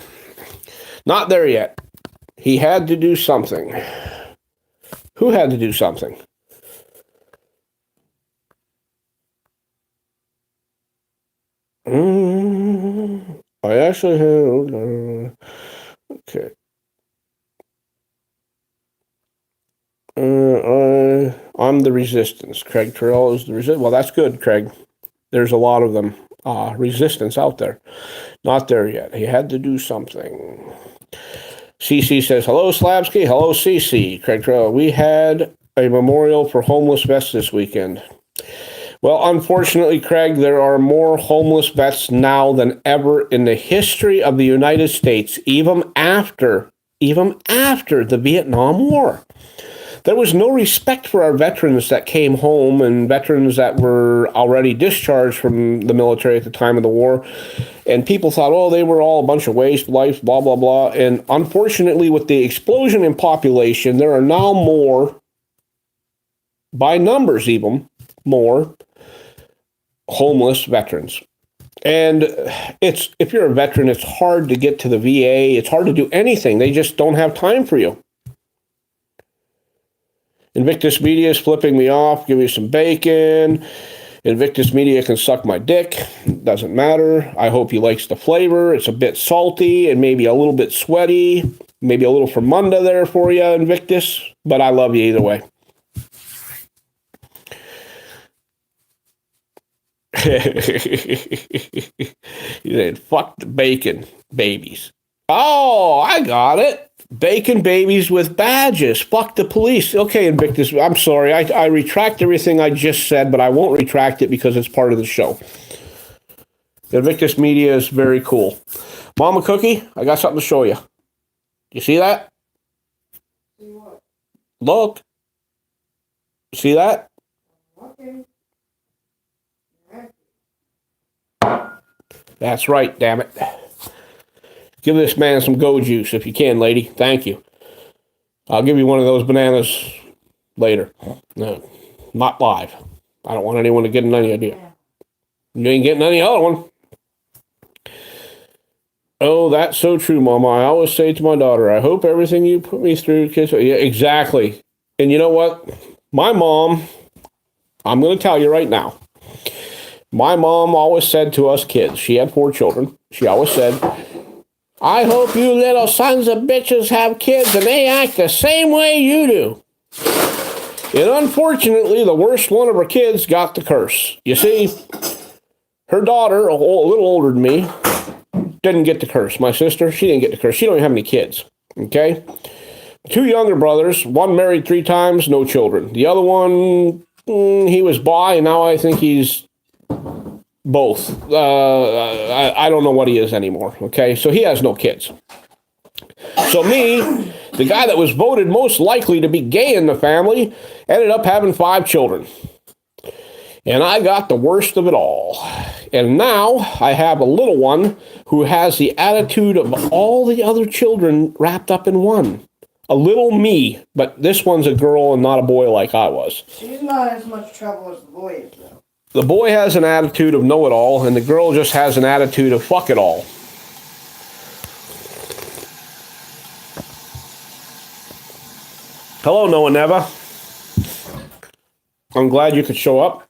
Not there yet. He had to do something. Who had to do something? I actually have... okay. I'm the resistance. Craig Terrell is the resistance. Well, that's good, Craig. There's a lot of them. Resistance out there. Not there yet. He had to do something. CC says, hello, Slabsky. Hello, CC. Craig Terrell. We had a memorial for homeless vets this weekend. Well, unfortunately, Craig, there are more homeless vets now than ever in the history of the United States, even after the Vietnam War. There was no respect for our veterans that came home and veterans that were already discharged from the military at the time of the war. And people thought, oh, they were all a bunch of waste life, blah, blah, blah. And unfortunately, with the explosion in population, there are now more, by numbers even, more homeless veterans. And if you're a veteran, it's hard to get to the VA. It's hard to do anything. They just don't have time for you. Invictus Media is flipping me off. Give me some bacon. Invictus Media can suck my dick. Doesn't matter. I hope he likes the flavor. It's a bit salty and maybe a little bit sweaty. Maybe a little Fermunda there for you, Invictus. But I love you either way. He said, fuck the bacon babies. Oh, I got it. Bacon babies with badges. Fuck the police. Okay, Invictus, I'm sorry. I retract everything I just said, but I won't retract it because it's part of the show. Invictus Media is very cool. Mama Cookie, I got something to show you. You see that?
See what?
Look. See that?
Okay.
That's right, damn it. Give this man some go juice if you can, lady. Thank you. I'll give you one of those bananas later. No, not live. I don't want anyone to get any idea. You ain't getting any other one. Oh, that's so true, Mama. I always say to my daughter, I hope everything you put me through, kids. Yeah, exactly. And you know what? My mom, I'm going to tell you right now. My mom always said to us kids, she had 4 children. She always said, I hope you little sons of bitches have kids and they act the same way you do. And unfortunately, the worst one of her kids got the curse. You see, her daughter, a little older than me, didn't get the curse. My sister, she didn't get the curse. She don't even have any kids, okay? 2 younger brothers, one married 3 times, no children. The other one, he was bi, and now I think he's both. I don't know what he is anymore, okay? So he has no kids. So me, the guy that was voted most likely to be gay in the family, ended up having 5 children. And I got the worst of it all. And now I have a little one who has the attitude of all the other children wrapped up in one. A little me, but this one's a girl and not a boy like I was.
She's not as much trouble as the boy is, though.
The boy has an attitude of know-it-all, and the girl just has an attitude of fuck-it-all. Hello, Noah Neva. I'm glad you could show up.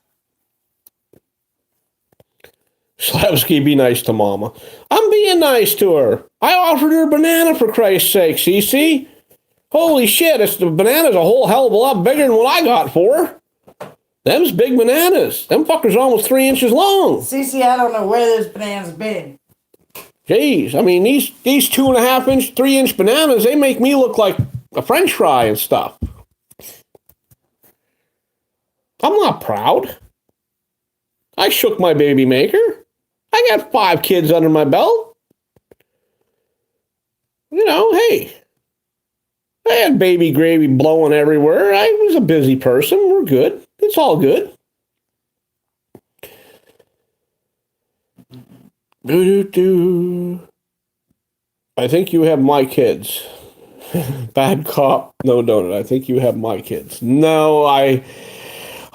Slavsky, be nice to Mama. I'm being nice to her. I offered her a banana for Christ's sake, Cece. Holy shit, the banana's a whole hell of a lot bigger than what I got for her. Them's big bananas. Them fuckers are almost 3 inches long.
Cece, I don't know where this banana's been.
Jeez, I mean, these 2.5 inch, 3 inch bananas, they make me look like a French fry and stuff. I'm not proud. I shook my baby maker. I got 5 kids under my belt. You know, hey. I had baby gravy blowing everywhere. I was a busy person. We're good. It's all good. Doo-doo-doo. I think you have my kids. Bad cop. No donut. I think you have my kids. No,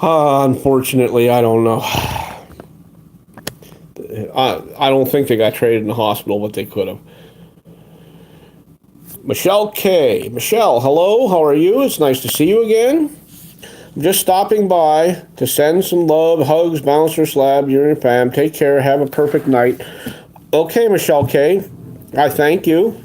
unfortunately, I don't know. I don't think they got traded in the hospital, but they could have. Michelle K. Michelle, hello. How are you? It's nice to see you again. I'm just stopping by to send some love, hugs, bouncer, slab, you and your fam. Take care. Have a perfect night. Okay, Michelle K. I thank you.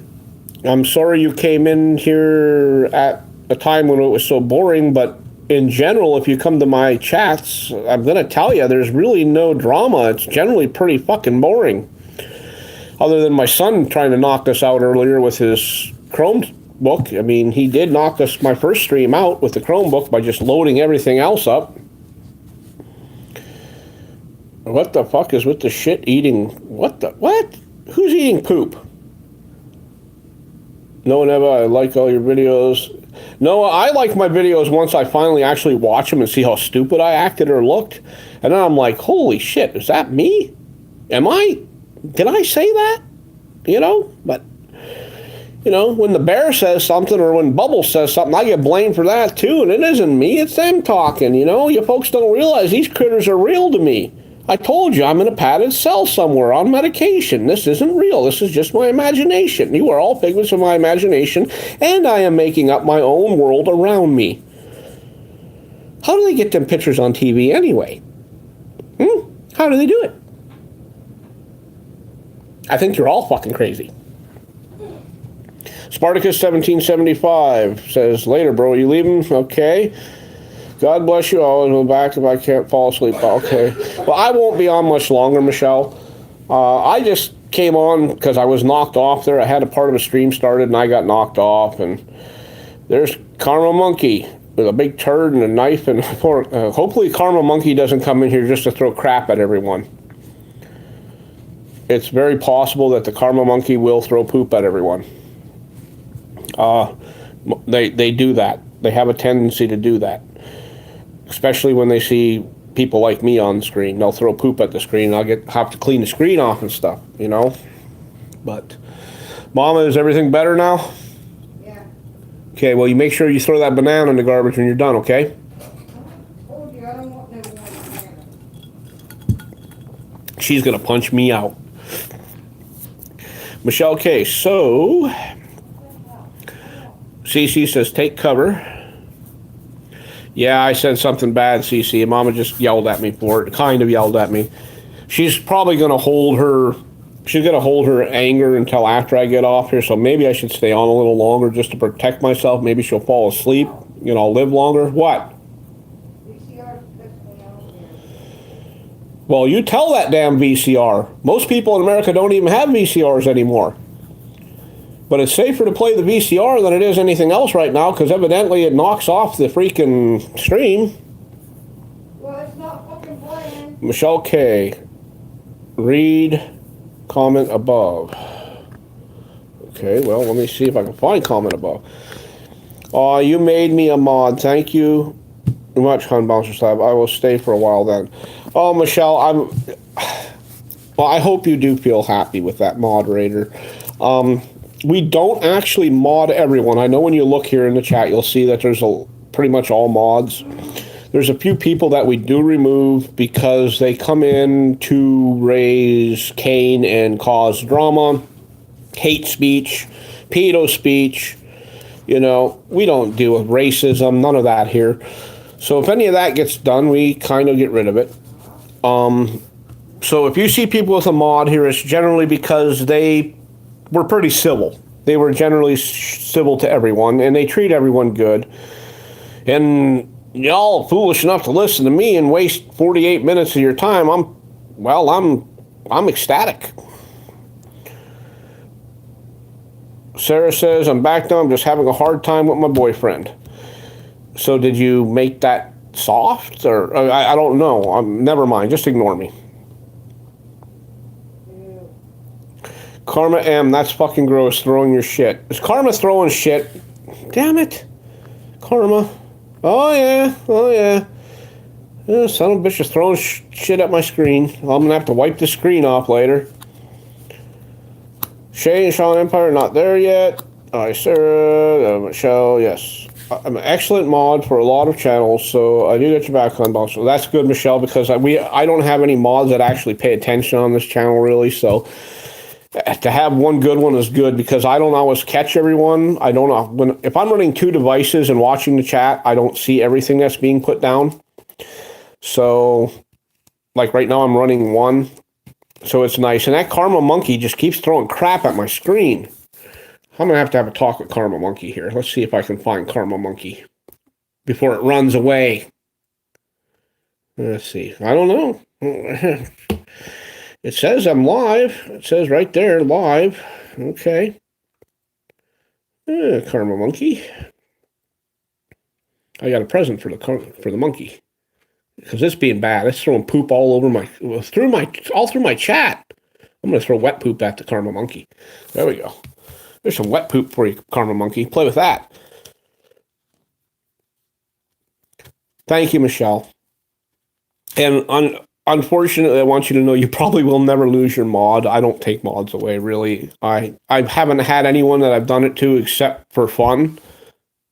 I'm sorry you came in here at a time when it was so boring, but in general, if you come to my chats, I'm going to tell you, there's really no drama. It's generally pretty fucking boring. Other than my son trying to knock us out earlier with his Chromebook. I mean, he did knock my first stream out with the Chromebook by just loading everything else up. What the fuck is with the shit eating? What? Who's eating poop? No, never. I like all your videos. No, I like my videos once I finally actually watch them and see how stupid I acted or looked. And then I'm like, holy shit, is that me? Did I say that? You know, but, you know, when the bear says something or when Bubbles says something, I get blamed for that too. And it isn't me, it's them talking, you know. You folks don't realize these critters are real to me. I told you I'm in a padded cell somewhere on medication. This isn't real. This is just my imagination. You are all figments of my imagination, and I am making up my own world around me. How do they get them pictures on TV anyway? How do they do it? I think you're all fucking crazy. Spartacus 1775 says, later, bro, are you leaving? Okay. God bless you all. I'll go back if I can't fall asleep. Okay. Well, I won't be on much longer, Michelle. I just came on because I was knocked off there. I had a part of a stream started and I got knocked off. And there's Karma Monkey with a big turd and a knife and a fork. Hopefully Karma Monkey doesn't come in here just to throw crap at everyone. It's very possible that the Karma Monkey will throw poop at everyone. They do that. They have a tendency to do that. Especially when they see people like me on the screen. They'll throw poop at the screen. I'll have to clean the screen off and stuff, you know. But, Mama, is everything better now?
Yeah.
Okay, well, you make sure you throw that banana in the garbage when you're done, okay?
I told you I don't want no more banana.
She's going to punch me out. Michelle K. So, Cece says, take cover. Yeah, I said something bad, Cece, and Mama just yelled at me for it. Kind of yelled at me. She's probably going to hold her... She's going to hold her anger until after I get off here, so maybe I should stay on a little longer just to protect myself. Maybe she'll fall asleep. You know, I'll live longer. What? Well, you tell that damn VCR. Most people in America don't even have VCRs anymore. But it's safer to play the VCR than it is anything else right now, because evidently it knocks off the freaking stream.
Well, it's not fucking playing.
Michelle K. Read comment above. Okay, well, let me see if I can find comment above. You made me a mod. Thank you very much, Hun Bouncer Slab. I will stay for a while then. Oh, Michelle, well, I hope you do feel happy with that moderator. We don't actually mod everyone. I know when you look here in the chat, you'll see that there's pretty much all mods. There's a few people that we do remove because they come in to raise Cain and cause drama, hate speech, pedo speech. You know, we don't deal with racism, none of that here. So if any of that gets done, we kind of get rid of it. So if you see people with a mod here, it's generally because they were pretty civil. They were generally civil to everyone, and they treat everyone good. And y'all foolish enough to listen to me and waste 48 minutes of your time. I'm ecstatic. Sarah says, I'm back now. I'm just having a hard time with my boyfriend. So did you make that soft? Or I don't know. Never mind. Just ignore me. Karma M, that's fucking gross, throwing your shit. Is Karma throwing shit? Damn it. Karma. Oh, yeah. Son of a bitch is throwing shit at my screen. I'm going to have to wipe the screen off later. Shay and Sean Empire, not there yet. Alright, Sarah, Michelle, yes. I'm an excellent mod for a lot of channels, so I do get your back on box. So that's good, Michelle, because I don't have any mods that actually pay attention on this channel, really, so... To have one good one is good because I don't always catch everyone. I don't know if I'm running two devices and watching the chat, I don't see everything that's being put down. So, like right now, I'm running one, so it's nice. And that Karma Monkey just keeps throwing crap at my screen. I'm gonna have a talk with Karma Monkey here. Let's see if I can find Karma Monkey before it runs away. Let's see. I don't know. It says I'm live. It says right there, live. Okay. Karma Monkey. I got a present for the monkey because it's being bad. It's throwing poop all over all through my chat. I'm gonna throw wet poop at the Karma Monkey. There we go. There's some wet poop for you, Karma Monkey. Play with that. Thank you, Michelle. And unfortunately, I want you to know you probably will never lose your mod. I don't take mods away, really. I haven't had anyone that I've done it to except for fun.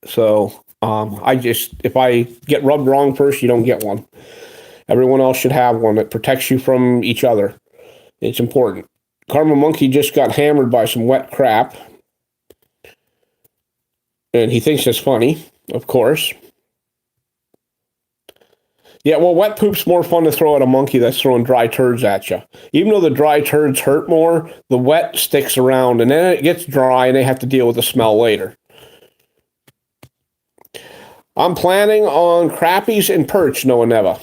So, if I get rubbed wrong first, you don't get one. Everyone else should have one that protects you from each other. It's important. Karma Monkey just got hammered by some wet crap. And he thinks it's funny, of course. Yeah, well, wet poop's more fun to throw at a monkey that's throwing dry turds at you. Even though the dry turds hurt more, the wet sticks around, and then it gets dry, and they have to deal with the smell later. I'm planning on crappies and perch, Noah Neva.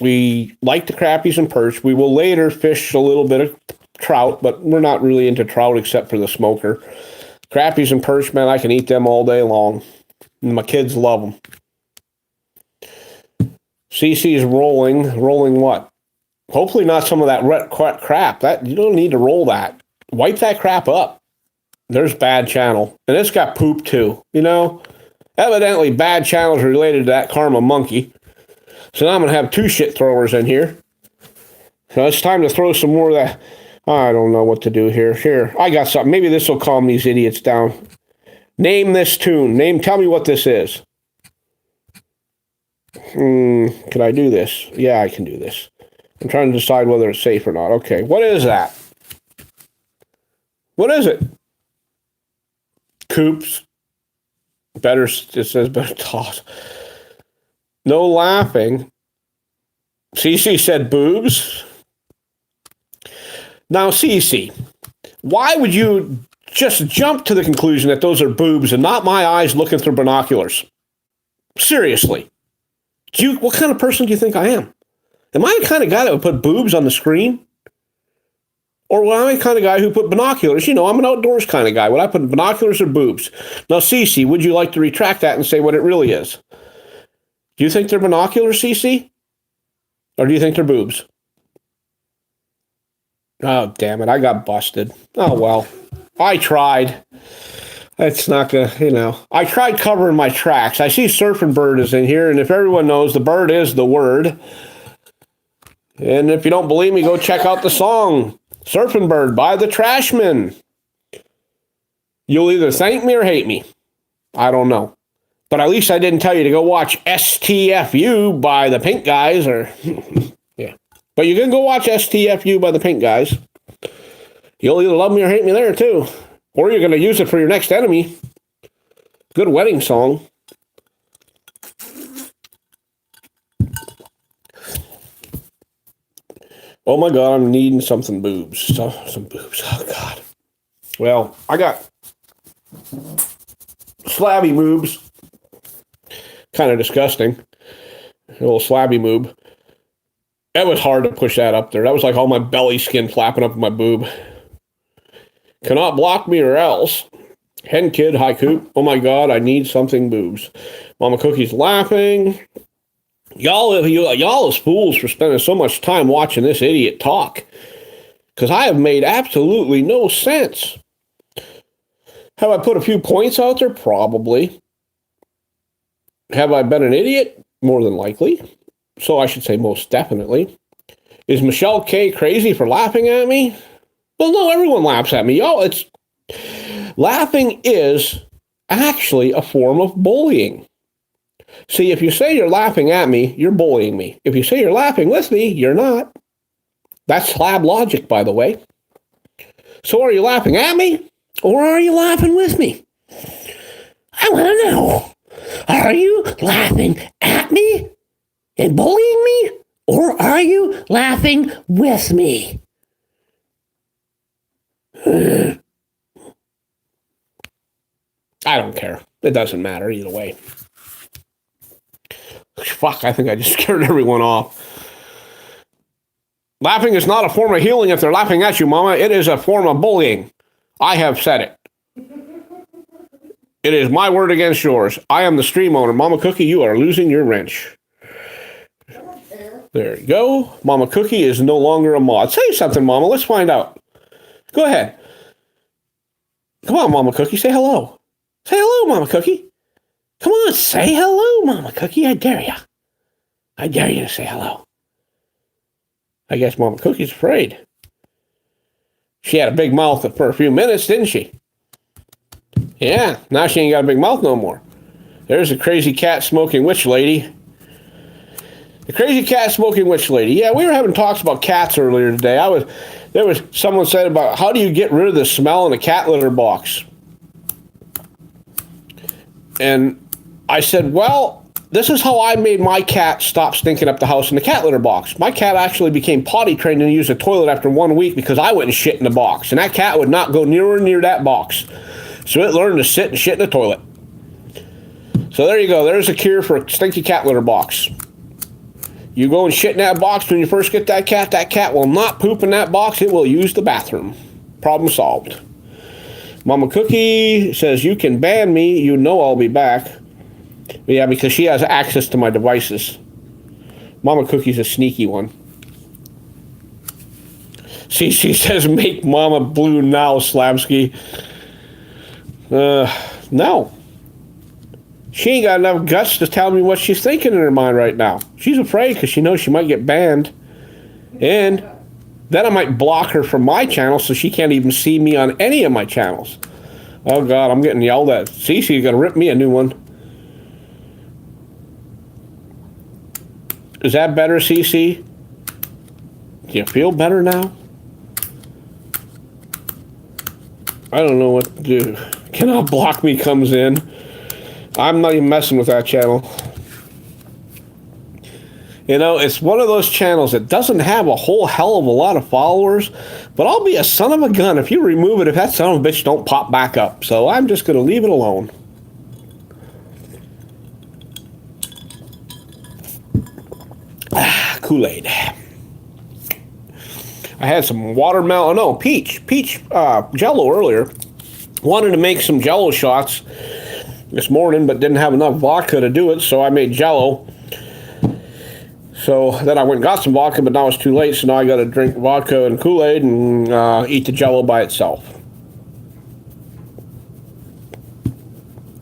We like the crappies and perch. We will later fish a little bit of trout, but we're not really into trout except for the smoker. Crappies and perch, man, I can eat them all day long. And my kids love them. CC is rolling. Rolling what? Hopefully not some of that red crap. That you don't need to roll that. Wipe that crap up. There's bad channel. And it's got poop too, you know? Evidently bad channels related to that Karma Monkey. So now I'm going to have 2 shit throwers in here. So it's time to throw some more of that. I don't know what to do here. Here, I got something. Maybe this will calm these idiots down. Name this tune. Tell me what this is. Can I do this? Yeah, I can do this. I'm trying to decide whether it's safe or not. Okay, what is that? What is it? Coops. Better, it says better toss. No laughing. CC said boobs. Now, CC, why would you just jump to the conclusion that those are boobs and not my eyes looking through binoculars? Seriously. What kind of person do you think I am? Am I the kind of guy that would put boobs on the screen? Or am I the kind of guy who put binoculars? You know, I'm an outdoors kind of guy. Would I put binoculars or boobs? Now, CC, would you like to retract that and say what it really is? Do you think they're binoculars, CC? Or do you think they're boobs? Oh, damn it. I got busted. Oh, well. I tried. It's not gonna, you know. I tried covering my tracks. I see Surfing Bird is in here, and if everyone knows, the bird is the word. And if you don't believe me, go check out the song, Surfing Bird by the Trashmen. You'll either thank me or hate me. I don't know. But at least I didn't tell you to go watch STFU by the Pink Guys, or, yeah. But you can go watch STFU by the Pink Guys. You'll either love me or hate me there, too. Or you're going to use it for your next enemy. Good wedding song. Oh my God, I'm needing something boobs. Some boobs. Oh God. Well, I got slabby moobs. Kind of disgusting. A little slabby moob. It was hard to push that up there. That was like all my belly skin flapping up my boob. Cannot block me or else. Hen Kid, haiku. Oh my God, I need something boobs. Mama Cookie's laughing. Y'all is fools for spending so much time watching this idiot talk. Because I have made absolutely no sense. Have I put a few points out there? Probably. Have I been an idiot? More than likely. So I should say most definitely. Is Michelle K crazy for laughing at me? Well, no, everyone laughs at me. Laughing is actually a form of bullying. See, if you say you're laughing at me, you're bullying me. If you say you're laughing with me, you're not. That's slab logic, by the way. So are you laughing at me, or are you laughing with me? I want to know. Are you laughing at me and bullying me, or are you laughing with me? I don't care. It doesn't matter either way. Fuck, I think I just scared everyone off. Laughing is not a form of healing if they're laughing at you, Mama. It is a form of bullying. I have said it. It is my word against yours. I am the stream owner. Mama Cookie, you are losing your wrench. There you go. Mama Cookie is no longer a mod. Say something, Mama. Let's find out. Go ahead. Come on, Mama Cookie. Say hello. Say hello, Mama Cookie. Come on, say hello, Mama Cookie. I dare you. I dare you to say hello. I guess Mama Cookie's afraid. She had a big mouth for a few minutes, didn't she? Yeah, now she ain't got a big mouth no more. There's a crazy cat smoking witch lady. The crazy cat smoking witch lady. Yeah, we were having talks about cats earlier today. There was someone said about how do you get rid of the smell in a cat litter box? And I said, well, this is how I made my cat stop stinking up the house in the cat litter box. My cat actually became potty trained and used the toilet after 1 week because I went and shit in the box. And that cat would not go near that box. So it learned to sit and shit in the toilet. So there you go. There's a cure for a stinky cat litter box. You go and shit in that box when you first get that cat will not poop in that box. It will use the bathroom. Problem solved. Mama Cookie says, you can ban me. You know I'll be back. Yeah, because she has access to my devices. Mama Cookie's a sneaky one. She says, make Mama blue now, Slabsky. No. She ain't got enough guts to tell me what she's thinking in her mind right now. She's afraid because she knows she might get banned. And then I might block her from my channel so she can't even see me on any of my channels. Oh, God, I'm getting yelled at. Cece's going to rip me a new one. Is that better, Cece? Do you feel better now? I don't know what to do. Cannot block me comes in. I'm not even messing with that channel. You know, it's one of those channels that doesn't have a whole hell of a lot of followers, but I'll be a son of a gun if you remove it if that son of a bitch don't pop back up. So I'm just going to leave it alone. Kool-Aid. I had some watermelon, no, peach Jell-O earlier. Wanted to make some Jell-O shots this morning, but didn't have enough vodka to do it, so I made Jell-O. So then I went and got some vodka, but now it's too late, so now I got to drink vodka and Kool-Aid and eat the Jell-O by itself.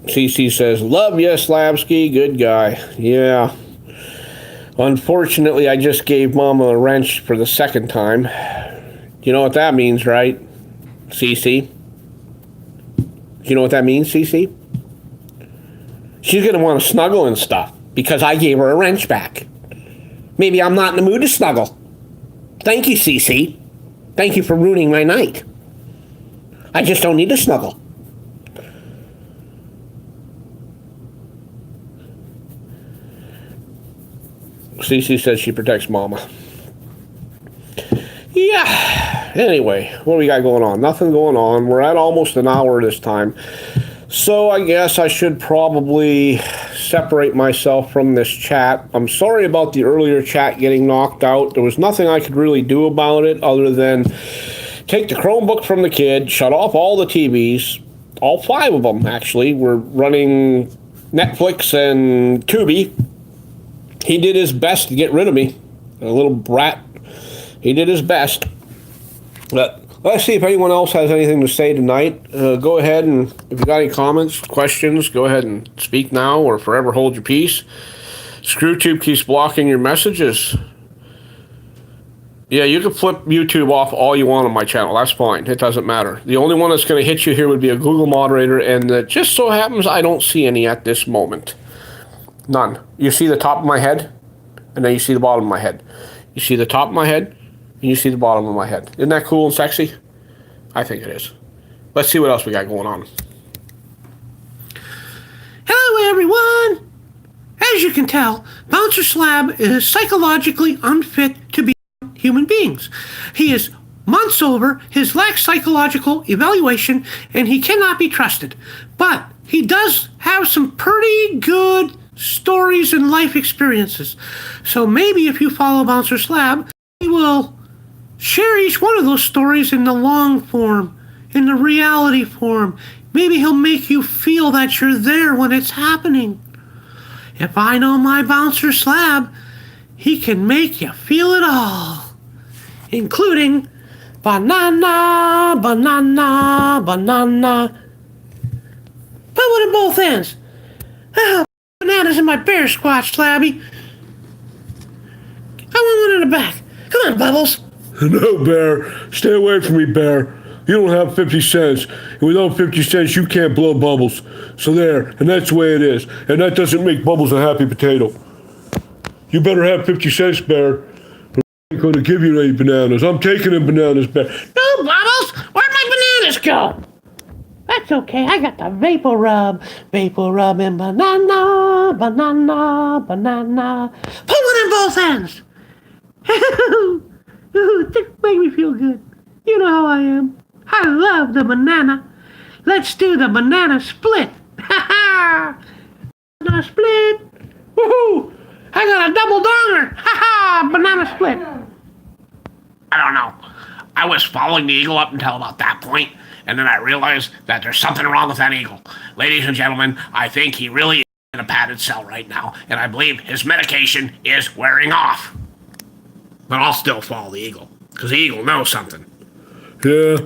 CC says, love you, Slabsky, good guy. Yeah. Unfortunately, I just gave Mama a wrench for the second time. You know what that means, right, CC? You know what that means, CC? She's going to want to snuggle and stuff because I gave her a wrench back. Maybe I'm not in the mood to snuggle. Thank you, Cece. Thank you for ruining my night. I just don't need to snuggle. Cece says she protects Mama. Yeah. Anyway, what do we got going on? Nothing going on. We're at almost an hour this time. So I guess I should probably separate myself from this chat. I'm sorry about the earlier chat getting knocked out. There was nothing I could really do about it other than take the Chromebook from the kid, shut off all the TVs, all 5 of them actually. We're running Netflix and Tubi. He did his best to get rid of me. A little brat. He did his best. But let's see if anyone else has anything to say tonight. Go ahead and if you got any comments, questions, go ahead and speak now or forever hold your peace. ScrewTube keeps blocking your messages. Yeah, you can flip YouTube off all you want on my channel. That's fine. It doesn't matter. The only one that's going to hit you here would be a Google moderator, and it just so happens I don't see any at this moment. None. You see the top of my head, and then you see the bottom of my head. You see the top of my head, and you see the bottom of my head. Isn't that cool and sexy? I think it is. Let's see what else we got going on.
Hello, everyone! As you can tell, Bouncer Slab is psychologically unfit to be human beings. He is months sober, his lacks psychological evaluation, and he cannot be trusted. But he does have some pretty good stories and life experiences. So maybe if you follow Bouncer Slab, he will share each one of those stories in the long form, in the reality form. Maybe he'll make you feel that you're there when it's happening. If I know my Bouncer Slab, he can make you feel it all, including banana, banana, banana. Put one in both ends. Oh, bananas in my bear squatch, Slabby. I want one in the back. Come on, Bubbles.
No, Bear. Stay away from me, Bear. You don't have 50 cents. And without 50 cents, you can't blow bubbles. So there, and that's the way it is. And that doesn't make Bubbles a happy potato. You better have 50 cents, Bear. I'm going to give you any bananas. I'm taking them bananas, Bear.
No, Bubbles! Where'd my bananas go? That's okay. I got the Vapor Rub. Vapor Rub and banana, banana, banana. Put one in both ends. Just make me feel good. You know how I am. I love the banana. Let's do the banana split. Banana split. Woohoo! I got a double donger. Banana split. I don't know. I was following the eagle up until about that point, and then I realized that there's something wrong with that eagle. Ladies and gentlemen, I think he really is in a padded cell right now, and I believe his medication is wearing off. But I'll still follow the eagle, because the eagle knows something.
Yeah.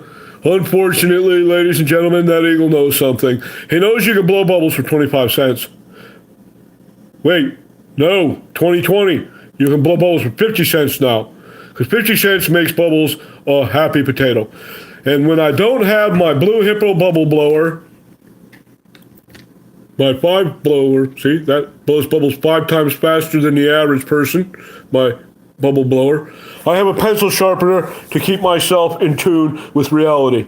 Unfortunately, ladies and gentlemen, that eagle knows something. He knows you can blow bubbles for 25 cents. Wait, no, 2020. You can blow bubbles for 50 cents now. Because 50 cents makes bubbles a happy potato. And when I don't have my Blue Hippo bubble blower, my 5 blower, see, that blows bubbles 5 times faster than the average person, my bubble blower, I have a pencil sharpener to keep myself in tune with reality.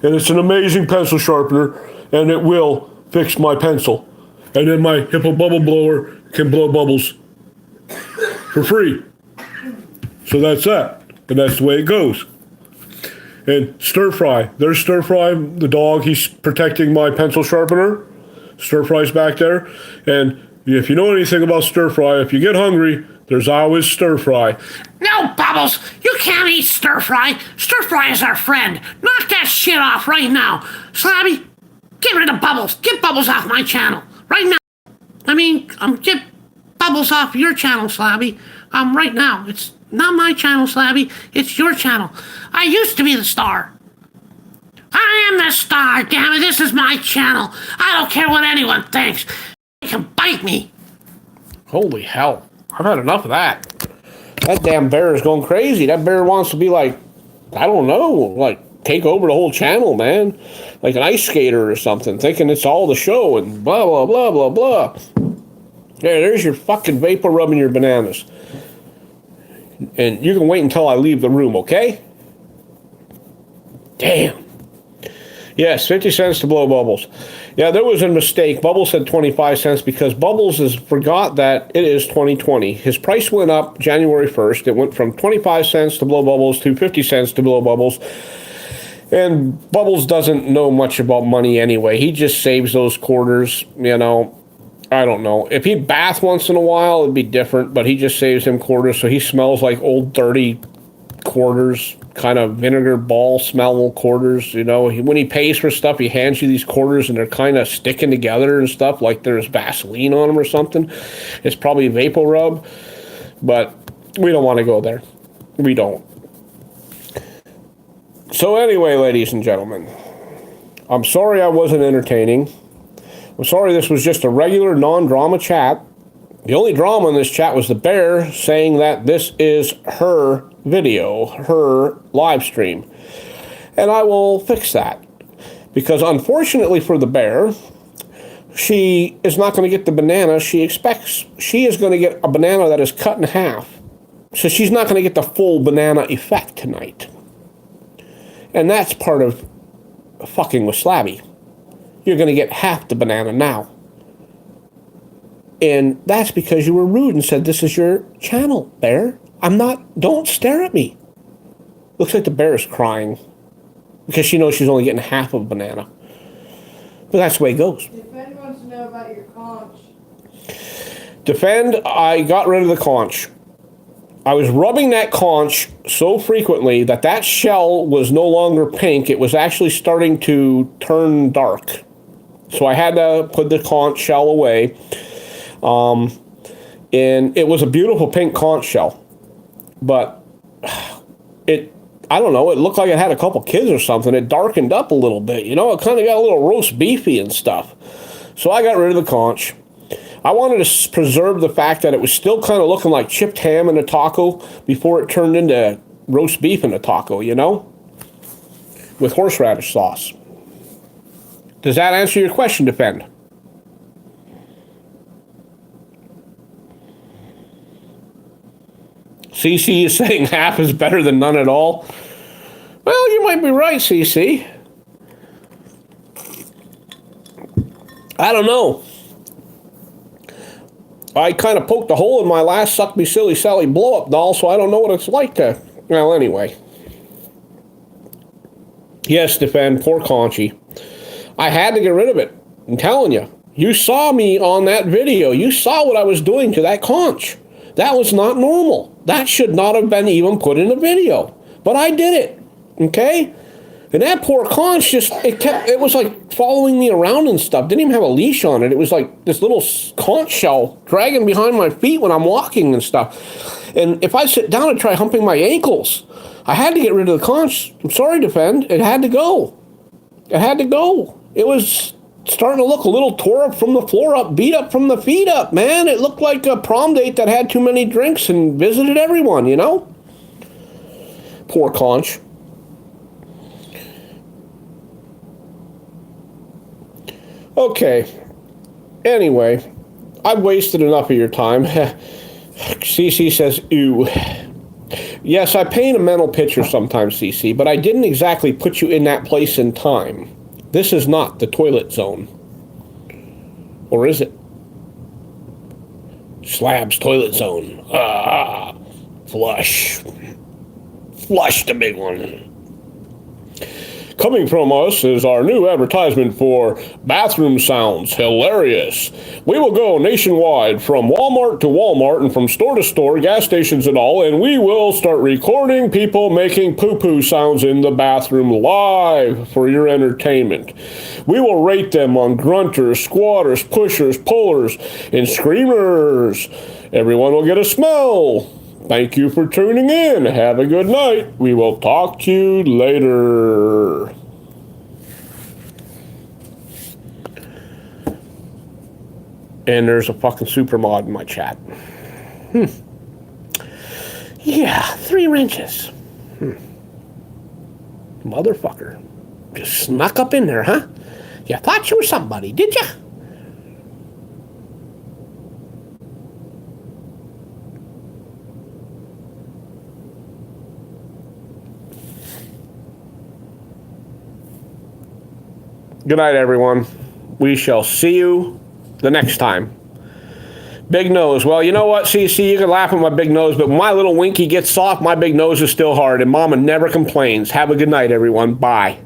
And it's an amazing pencil sharpener, and it will fix my pencil. And then my Hippo bubble blower can blow bubbles for free. So that's that. And that's the way it goes. And Stir Fry. There's Stir Fry, the dog. He's protecting my pencil sharpener. Stir Fry's back there. And if you know anything about Stir Fry, if you get hungry, there's always Stir Fry.
No, Bubbles! You can't eat Stir Fry! Stir Fry is our friend! Knock that shit off right now! Slabby, get rid of Bubbles! Get Bubbles off my channel! Right now! Get Bubbles off your channel, Slabby! Right now. It's not my channel, Slabby. It's your channel. I used to be the star. I am the star, damn it! This is my channel! I don't care what anyone thinks! They can bite me!
Holy hell. I've had enough of that. That damn bear is going crazy. That bear wants to be like, I don't know, like take over the whole channel, man. Like an ice skater or something, thinking it's all the show and blah, blah, blah, blah, blah. There's your fucking Vapor Rubbing your bananas. And you can wait until I leave the room, okay? Damn. Yes, 50 cents to blow bubbles. Yeah, there was a mistake. Bubbles said 25 cents because Bubbles has forgot that it is 2020. His price went up January 1st. It went from 25 cents to blow bubbles to 50 cents to blow bubbles. And Bubbles doesn't know much about money anyway. He just saves those quarters, you know. I don't know. If he'd bath once in a while, it'd be different, but he just saves him quarters, so he smells like old dirty quarters, kind of vinegar ball smell quarters, you know. When he pays for stuff, he hands you these quarters and they're kind of sticking together and stuff like there's Vaseline on them or something. It's probably Vapor Rub, but we don't want to go there. We don't. So anyway, ladies and gentlemen, I'm sorry I wasn't entertaining. I'm sorry this was just a regular non-drama chat. The only drama in this chat was the bear saying that this is her video, her live stream. And I will fix that. Because unfortunately for the bear, she is not going to get the banana she expects. She is going to get a banana that is cut in half. So she's not going to get the full banana effect tonight. And that's part of fucking with Slabby. You're going to get half the banana now. And that's because you were rude and said, this is your channel, bear. Don't stare at me. Looks like the bear is crying. Because she knows she's only getting half of a banana. But that's the way it goes.
Defend wants to know about your conch.
Defend, I got rid of the conch. I was rubbing that conch so frequently that that shell was no longer pink. It was actually starting to turn dark. So I had to put the conch shell away. And it was a beautiful pink conch shell. But I don't know, it looked like it had a couple kids or something. It darkened up a little bit, you know? It kind of got a little roast beefy and stuff. So I got rid of the conch. I wanted to preserve the fact that it was still kind of looking like chipped ham in a taco before it turned into roast beef in a taco, you know? With horseradish sauce. Does that answer your question, Defend? CC is saying half is better than none at all. Well, you might be right, CC. I don't know. I kind of poked a hole in my last Suck Me Silly Sally blow-up doll, so I don't know what it's like to... Well, anyway. Yes, defend. Poor Conchie. I had to get rid of it. I'm telling you. You saw me on that video. You saw what I was doing to that conch. That was not normal. That should not have been even put in a video. But I did it. Okay? And that poor conch just, it was like following me around and stuff. Didn't even have a leash on it. It was like this little conch shell dragging behind my feet when I'm walking and stuff. And if I sit down and try humping my ankles, I had to get rid of the conch. I'm sorry, Defend. It had to go. It had to go. It was starting to look a little tore up from the floor up, beat up from the feet up, man. It looked like a prom date that had too many drinks and visited everyone, you know? Poor conch. Okay. Anyway, I've wasted enough of your time. CC says, ew. Yes, I paint a mental picture sometimes, CC, but I didn't exactly put you in that place in time. This is not the toilet zone. Or is it? Slab's toilet zone. Ah, flush. Flush the big one. Coming from us is our new advertisement for bathroom sounds. Hilarious. We will go nationwide from Walmart to Walmart and from store to store, gas stations and all, and we will start recording people making poo-poo sounds in the bathroom live for your entertainment. We will rate them on grunters, squatters, pushers, pullers, and screamers. Everyone will get a smell. Thank you for tuning in. Have a good night. We will talk to you later. And there's a fucking super mod in my chat. Yeah, 3 wrenches. Motherfucker. Just snuck up in there, huh? You thought you were somebody, did ya? Good night, everyone. We shall see you the next time. Big nose. Well, you know what, CC? You can laugh at my big nose, but when my little winky gets soft, my big nose is still hard, and Mama never complains. Have a good night, everyone. Bye.